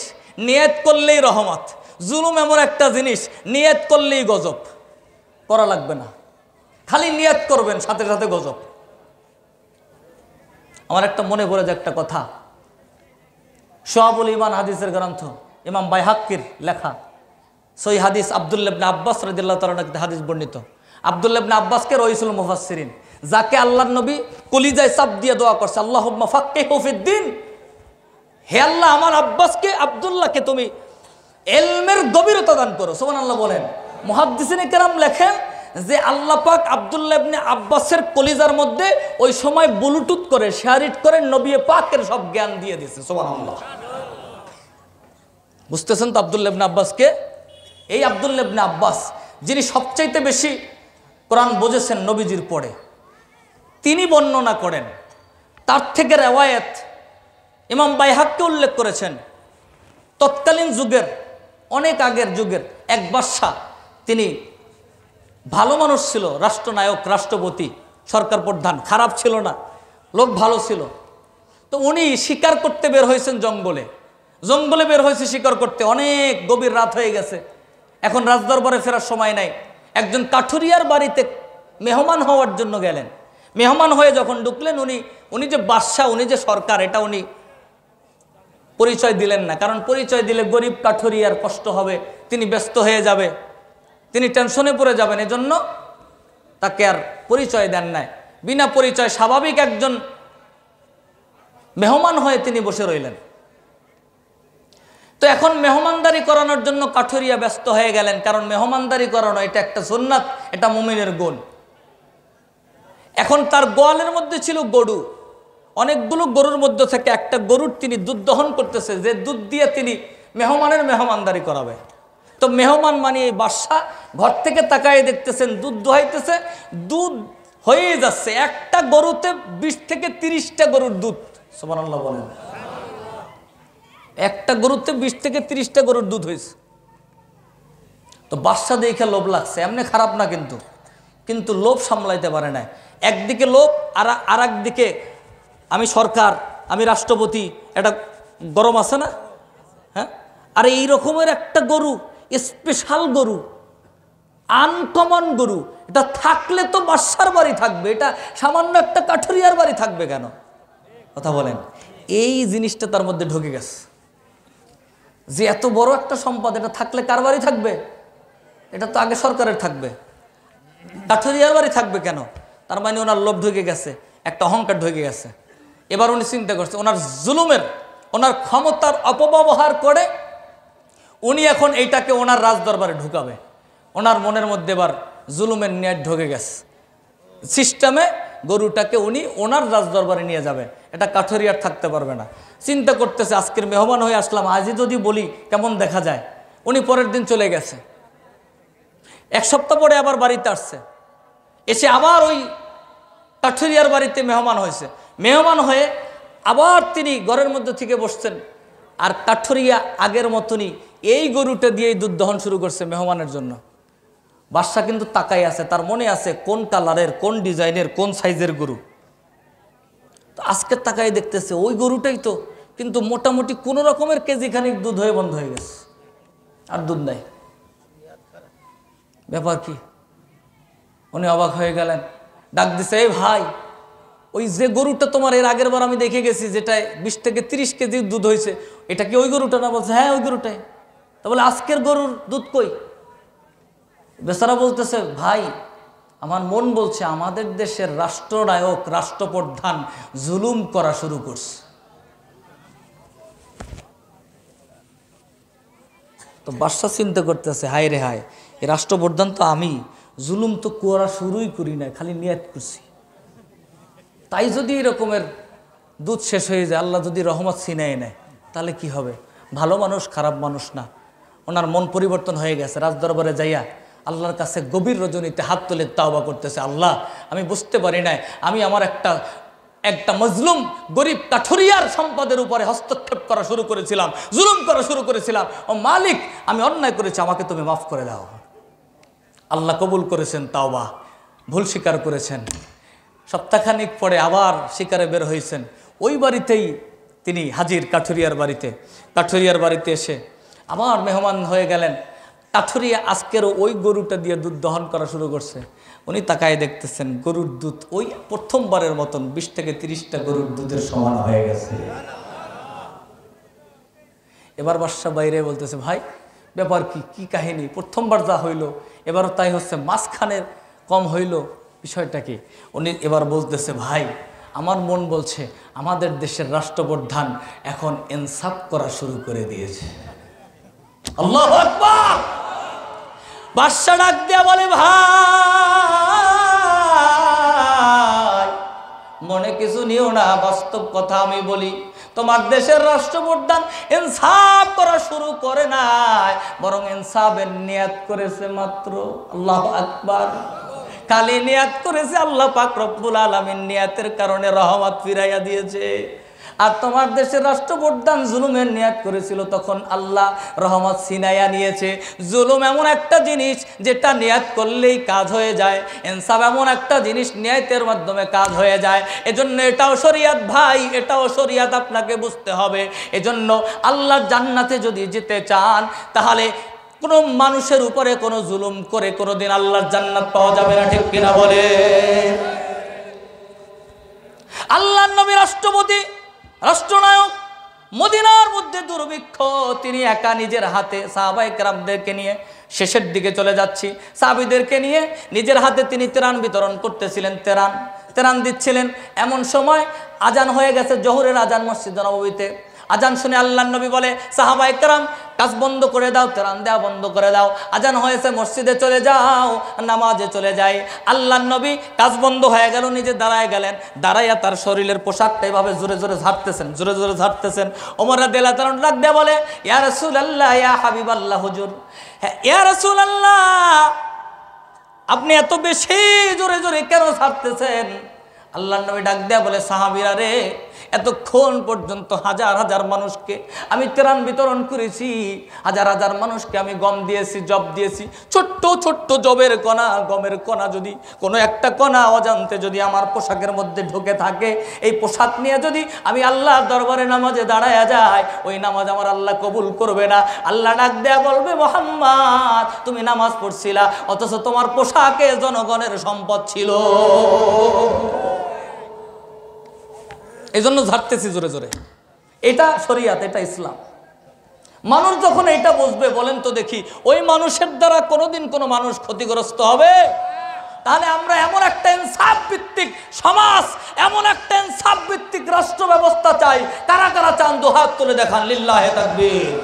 নিয়ত করলেই রহমত। জুলুম এমন একটা জিনিস, নিয়ত করলেই গজব। করা লাগবে না, খালি নিয়ত করবেন, সাথে সাথে গজব। আমার একটা মনে পড়ে যে একটা কথা, শুআবুল ঈমান হাদিসের গ্রন্থ, ইমাম বাইহাক্কির লেখা সহিহ হাদিস, আব্দুল্লাহ ইবনে আব্বাস রাদিয়াল্লাহু তাআলা থেকে হাদিস বর্ণিত। আব্দুল্লাহ ইবনে আব্বাসকে রইসুল মুফাসসিরিন, যাকে আল্লাহর নবী কলিজায় চাপ দিয়ে দোয়া করছে, আল্লাহুম্মা ফাক্কিহু ফিদ্দিন, হে আল্লাহ আমার আব্বাসকে, আব্দুল্লাহকে তুমি ইলমের গভীরতা দান করো। সুবহানাল্লাহ বলেন। মুহাদ্দিসিনে কেরাম লেখেন যে আল্লাহ পাক আব্দুল্লাহ ইবনে আব্বাসের কলিজার মধ্যে ওই সময় ব্লুটুথ করে শেয়ারিট করে নবী পাকের সব জ্ঞান দিয়ে দিয়েছে। সুবহানাল্লাহ। বুঝতেছেন তো আব্দুল্লাহ ইবনে আব্বাসকে? এই আব্দুল্লাহ ইবনে আব্বাস যিনি সবচাইতে বেশি কোরআন বুঝেছেন নবীজির পরে, তিনি বর্ণনা করেন। তার থেকে রেওয়ায়েত ইমাম বাইহাক্কি উল্লেখ করেছেন, তৎকালীন যুগের, অনেক আগের যুগের এক বাদশা, তিনি ভালো মানুষ ছিল, রাষ্ট্রনায়ক, রাষ্ট্রপতি, সরকার প্রধান, খারাপ ছিল না, লোক ভালো ছিল। তো উনি শিকার করতে বের হয়েছেন জঙ্গলে, জঙ্গলে বের হয়েছে শিকার করতে, অনেক গভীর রাত হয়ে গেছে, এখন রাজদরবারে ফেরার সময় নাই। একজন কাঠুরিয়ার বাড়িতে মেহমান হওয়ার জন্য গেলেন। মেহমান হয়ে যখন ঢুকলেন, উনি যে বাদশা, উনি যে সরকার, এটা উনি পরিচয় দিলেন না, কারণ পরিচয় দিলে গরিব কাঠুরিয়ার কষ্ট হবে, তিনি ব্যস্ত হয়ে যাবে, তিনি টেনশনে পড়ে যাবেন, এজন্য তাকে আর পরিচয় দেন নাই। বিনা পরিচয় স্বাভাবিক একজন মেহমান হয়ে তিনি বসে রইলেন। তো এখন মেহমানদারি করানোর জন্য কাঠুরিয়া ব্যস্ত হয়ে গেলেন, কারণ মেহমানদারি করানো এটা একটা সুন্নাত, এটা মুমিনের গুণ। এখন তার গোয়ালের মধ্যে ছিল গরু, অনেকগুলো গরুর মধ্যে থেকে একটা গরুর তিনি দুধ দহন করতেছে, যে দুধ দিয়ে তিনি মেহমানের মেহমানদারি করাবে। তো মেহমান মানে এই বাদশা ঘর থেকে তাকায় দেখতেছেন দুধ দোহাইতেছে, দুধ হয়ে যাচ্ছে, একটা গরুতে 20 থেকে 30টা গরুর দুধ। সুবহানাল্লাহ বলেন। একটা গরুতে 20 থেকে 30টা গরুর দুধ হয়েছে। তো বাদশা দেখে লোভ লাগছে, এমনি খারাপ না, কিন্তু লোভ সামলাইতে পারে না। একদিকে লোভ, আর একদিকে আমি সরকার, আমি রাষ্ট্রপতি, এটা গরম আছে না? হ্যাঁ, আর এই রকমের একটা গরু, স্পেশাল গরু, আনকমন গরু, এটা থাকলে তো বাদশার বাড়ি থাকবে, এটা সামান্য একটা কাঠুরিয়ার বাড়ি থাকবে কেন? কথা বলেন। এই জিনিসটা তার মধ্যে ঢুকে গেছে যে এত বড় একটা সম্পদ, এটা থাকলে কার বাড়ি থাকবে? এটা তো আগে সরকারের থাকবে, কাঠুরিয়ার বাড়ি থাকবে কেন? তার মানে ওনার লোভ ঢুকে গেছে, একটা অহংকার ঢুকে গেছে। এবার উনি চিন্তা করছে ওনার জুলুমের, ওনার ক্ষমতার অপব্যবহার করে উনি এখন এইটাকে ওনার রাজদরবারে ঢুকাবে। ওনার মনের মধ্যে এবার জুলুমের নেট ঢুকে গেছে, সিস্টেমে গরুটাকে উনি ওনার রাজদরবারে নিয়ে যাবে, এটা কাঠুরিয়ার থাকতে পারবে না। চিন্তা করতেছে আজকের মেহমান হয়ে আসলাম, আজই যদি বলি কেমন দেখা যায়। উনি পরের দিন চলে গেছে, এক সপ্তাহ পরে আবার বাড়িতে আসছে, এসে আবার ওই কাঠুরিয়ার বাড়িতে মেহমান হয়েছে। মেহমান হয়ে আবার তিনি ঘরের মধ্যে থেকে বসছেন, আর কাঠুরিয়া আগের মতনই এই গরুটা দিয়েই দুধ দহন শুরু করছে মেহমানের জন্য। বাদশা কিন্তু তাকাই আছে, তার মনে আছে কোন কালারের, কোন ডিজাইনের, কোন সাইজের গরু। তো আজকে তাকাই দেখতেছে ওই গরুটাই তো, কিন্তু মোটামুটি কোনো রকমের কেজি খানিক দুধ হয়ে বন্ধ হয়ে গেছে, আর দুধ নাই। ব্যাপার কি? উনি অবাক হয়ে গেলেন, ডাক দিছে, এই ভাই, ওই যে গরুটা তোমার এর আগের বার আমি দেখে গেছি, যেটায় 20 থেকে 30 কেজি দুধ হয়েছে, এটা কি ওই গরুটা না? বলছে হ্যাঁ ওই গরুটাই। তা বলে আজকের গরুর দুধ কই? বেচারা বলতেছে, ভাই আমার মন বলছে আমাদের দেশের রাষ্ট্রনায়ক, রাষ্ট্রপ্রধান জুলুম করা শুরু করছে। তো বাদশা চিন্তা করতেছে, হায় রে হায়, এই রাষ্ট্রপ্রধান তো আমি, জুলুম তো করা শুরুই করি না, খালি নিয়ত করছি। তাই যদি এরকমের দুধ শেষ হয়ে যায়, আল্লাহ যদি রহমত ছিনায় নেয়, তাহলে কি হবে? ভালো মানুষ, খারাপ মানুষ না। ওনার মন পরিবর্তন হয়ে গেছে। রাজদরবারে যাইয়া আল্লাহর কাছে গভীর রজনীতে হাত তুলে তাওবা করতেছে, আল্লাহ আমি বুঝতে পারি নাই, আমি আমার একটা মজলুম গরিব কাঠুরিয়ার সম্পদের উপরে হস্তক্ষেপ করা শুরু করেছিলাম, জুলুম করা শুরু করেছিলাম। ও মালিক, আমি অন্যায় করেছি, আমাকে তুমি মাফ করে দাও। আল্লাহ কবুল করেছেন তাওবা, ভুল স্বীকার করেছেন। সপ্তাহখানিক পরে আবার শিকারে বের হয়েছেন, ওই বাড়িতেই তিনি হাজির, কাঠুরিয়ার বাড়িতে। কাঠুরিয়ার বাড়িতে এসে আবার মেহমান হয়ে গেলেন। কাঠুরিয়া আজকেরও ওই গরুটা দিয়ে দুধ দহন করা শুরু করছে। উনি তাকায় দেখতেছেন গরুর দুধ ওই প্রথমবারের মতন 20 থেকে 30টা গরুর দুধের সমান হয়ে গেছে। এবার বাদশা বাইরে বলতেছে, ভাই ব্যাপার কি, কি কাহিনী? প্রথমবার যা হইল এবারও তাই হচ্ছে, মাঝখানের কম হইল, বিষয়টা কি? উনি এবার বলতেছে, ভাই আমার মন বলছে আমাদের দেশের রাষ্ট্রপ্রধান এখন ইনসাফ করা শুরু করে দিয়েছে। আল্লাহু আকবার। বাদশা ডাক দিয়া বলে, ভাই মনে কিছু নিও না, বাস্তব কথা আমি বলি, তোমার দেশের রাষ্ট্রপ্রধান ইনসাফ করা শুরু করে নাই, বরং ইনসাফের নিয়াত করেছে মাত্র। আল্লাহু আকবার। খালি নিয়াত করেছে, আল্লাহ পাক রব্বুল আলামিন নিয়াতের কারণে রহমত ফিরাইয়া দিয়েছে। আর তোমার দেশের রাষ্ট্রপ্রধান জুলুমের নিয়াত করেছিল, তখন আল্লাহ রহমত ছিনাইয়া নিয়েছে। জুলুম এমন একটা জিনিস যেটা নিয়াত করলেই কাজ হয়ে যায়, ইনসাফ এমন একটা জিনিস নিয়াতের মাধ্যমে কাজ হয়ে যায়। এজন্য এটাও শরিয়াত ভাই, এটাও শরিয়াত, আপনাকে বুঝতে হবে। এজন্য আল্লাহর জান্নাতে যদি যেতে চান, তাহলে কোনো মানুষের উপরে কোনো জুলুম করে কোনোদিন আল্লাহর জান্নাত পাওয়া যাবে না, ঠিক কিনা বলে? আল্লাহর নবী রাষ্ট্রপতি, রাষ্ট্রনায়ক, মদিনার মধ্যে দুর্ভিক্ষ, তিনি একা নিজের হাতে সাহাবায়ে কেরামদেরকে নিয়ে শেষের দিকে চলে যাচ্ছি, সাহাবীদেরকে নিয়ে নিজের হাতে তিনি ত্রাণ বিতরণ করতেছিলেন, ত্রাণ দিচ্ছিলেন। এমন সময় আজান হয়ে গেছে, জোহরের আজান মসজিদ নববীতে। আজান শুনে আল্লাহর নবী বলে, সাহাবায়ে কেরাম কাজ বন্ধ করে দাও, ত্রাণ দেওয়া বন্ধ করে দাও, আজান হয়েছে, মসজিদে চলে যাও, নামাজে চলে যাই। আল্লাহর নবী কাজ বন্ধ হয়ে গেল, নিজে দাঁড়ায় গেলেন, দাঁড়াইয়া তার শরীরের পোশাকটা এভাবে জোরে জোরে ঝাড়তেছেন। ওমর রাদিয়াল্লাহু তাআলা ডাক দিয়ে বলে, ইয়া রাসূলুল্লাহ, ইয়া হাবিবাল্লাহ, হুজুর, হ্যাঁ ইয়া রাসূলুল্লাহ, আপনি এত বেশি জোরে জোরে কেন ঝাড়তেছেন? আল্লাহর নবী ডাক দেয়া বলে, সাহাবীরা রে, এতক্ষণ পর্যন্ত হাজার হাজার মানুষকে আমি ত্রাণ বিতরণ করেছি, হাজার হাজার মানুষকে আমি গম দিয়েছি, জব দিয়েছি। ছোট্ট ছোট্ট জবের কণা, গমের কণা যদি কোনো একটা কণা অজান্তে যদি আমার পোশাকের মধ্যে ঢুকে থাকে, এই পোশাক নিয়ে যদি আমি আল্লাহর দরবারে নামাজে দাঁড়ায়া যাই, ওই নামাজ আমার আল্লাহ কবুল করবে না। আল্লাহ ডাক দেয়া বলবে, মুহাম্মদ তুমি নামাজ পড়ছিলা, অথচ তোমার পোশাকে জনগণের সম্পদ ছিল। এই জন্য ঝাড়তেছি জোরে জোরে। এটা শরিয়াত, এটা ইসলাম। মানুষ যখন এটা বুঝবে, বলেন তো দেখি, ওই মানুষের দ্বারা কোনোদিন কোনো মানুষ ক্ষতিগ্রস্ত হবে? তাহলে আমরা এমন একটা ইনসাফ ভিত্তিক সমাজ, এমন একটা ইনসাফ ভিত্তিক রাষ্ট্র ব্যবস্থা চাই। কারা কারা চান দুহাত তুলে দেখান, লিল্লাহে তাকবীর।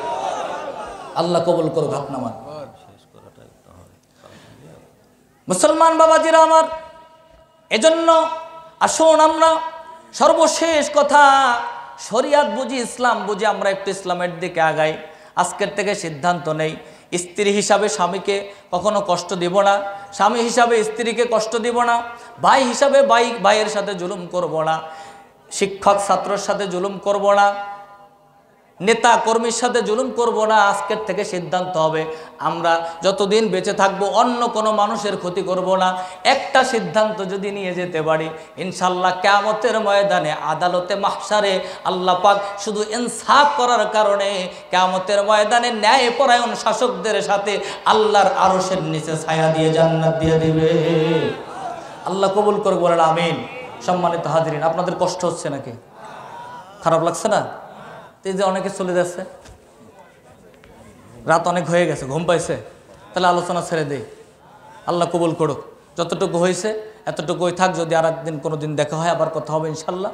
আল্লাহ কবুল করুক আপনার। মুসলমান বাবাজিরা আমার, এজন্য আসুন আমরা সর্বশেষ কথা, শরিয়াত বুঝি, ইসলাম বুঝি, আমরা একটু ইসলামের দিকে আগাই। আজকের থেকে সিদ্ধান্ত নেই, স্ত্রী হিসাবে স্বামীকে কখনো কষ্ট দিব না, স্বামী হিসাবে স্ত্রীকে কষ্ট দিব না, ভাই হিসাবে ভাইয়ের সাথে জুলুম করব না, শিক্ষক ছাত্রের সাথে জুলুম করব না, নেতা কর্মীর সাথে জুলুম করব না। আজকের থেকে সিদ্ধান্ত হবে, আমরা যতদিন বেঁচে থাকবো অন্য কোনো মানুষের ক্ষতি করব না। একটা সিদ্ধান্ত যদি নিয়ে যেতে পারি, ইনশাল্লাহ কিয়ামতের ময়দানে, আদালতে মাহশারে আল্লাহ পাক শুধু ইনসাফ করার কারণে কিয়ামতের ময়দানে ন্যায়পরায়ণ শাসকদের সাথে আল্লাহর আরশের নিচে ছায়া দিয়ে জান্নাত দিয়ে দিবে। আল্লাহ কবুল করে, বলেন আমিন। সম্মানিত হাজিরিন, আপনাদের কষ্ট হচ্ছে নাকি? খারাপ লাগছে না? এই যে অনেকে চলে যাচ্ছে, রাত অনেক হয়ে গেছে, ঘুম পাইছে, তাহলে আলোচনা ছেড়ে দেই। আল্লাহ কবুল করুক, যতটুকু হয়েছে এতটুকুই থাক। যদি আর একদিন কোনো দিন দেখা হয়, আবার কথা হবে ইনশাল্লাহ।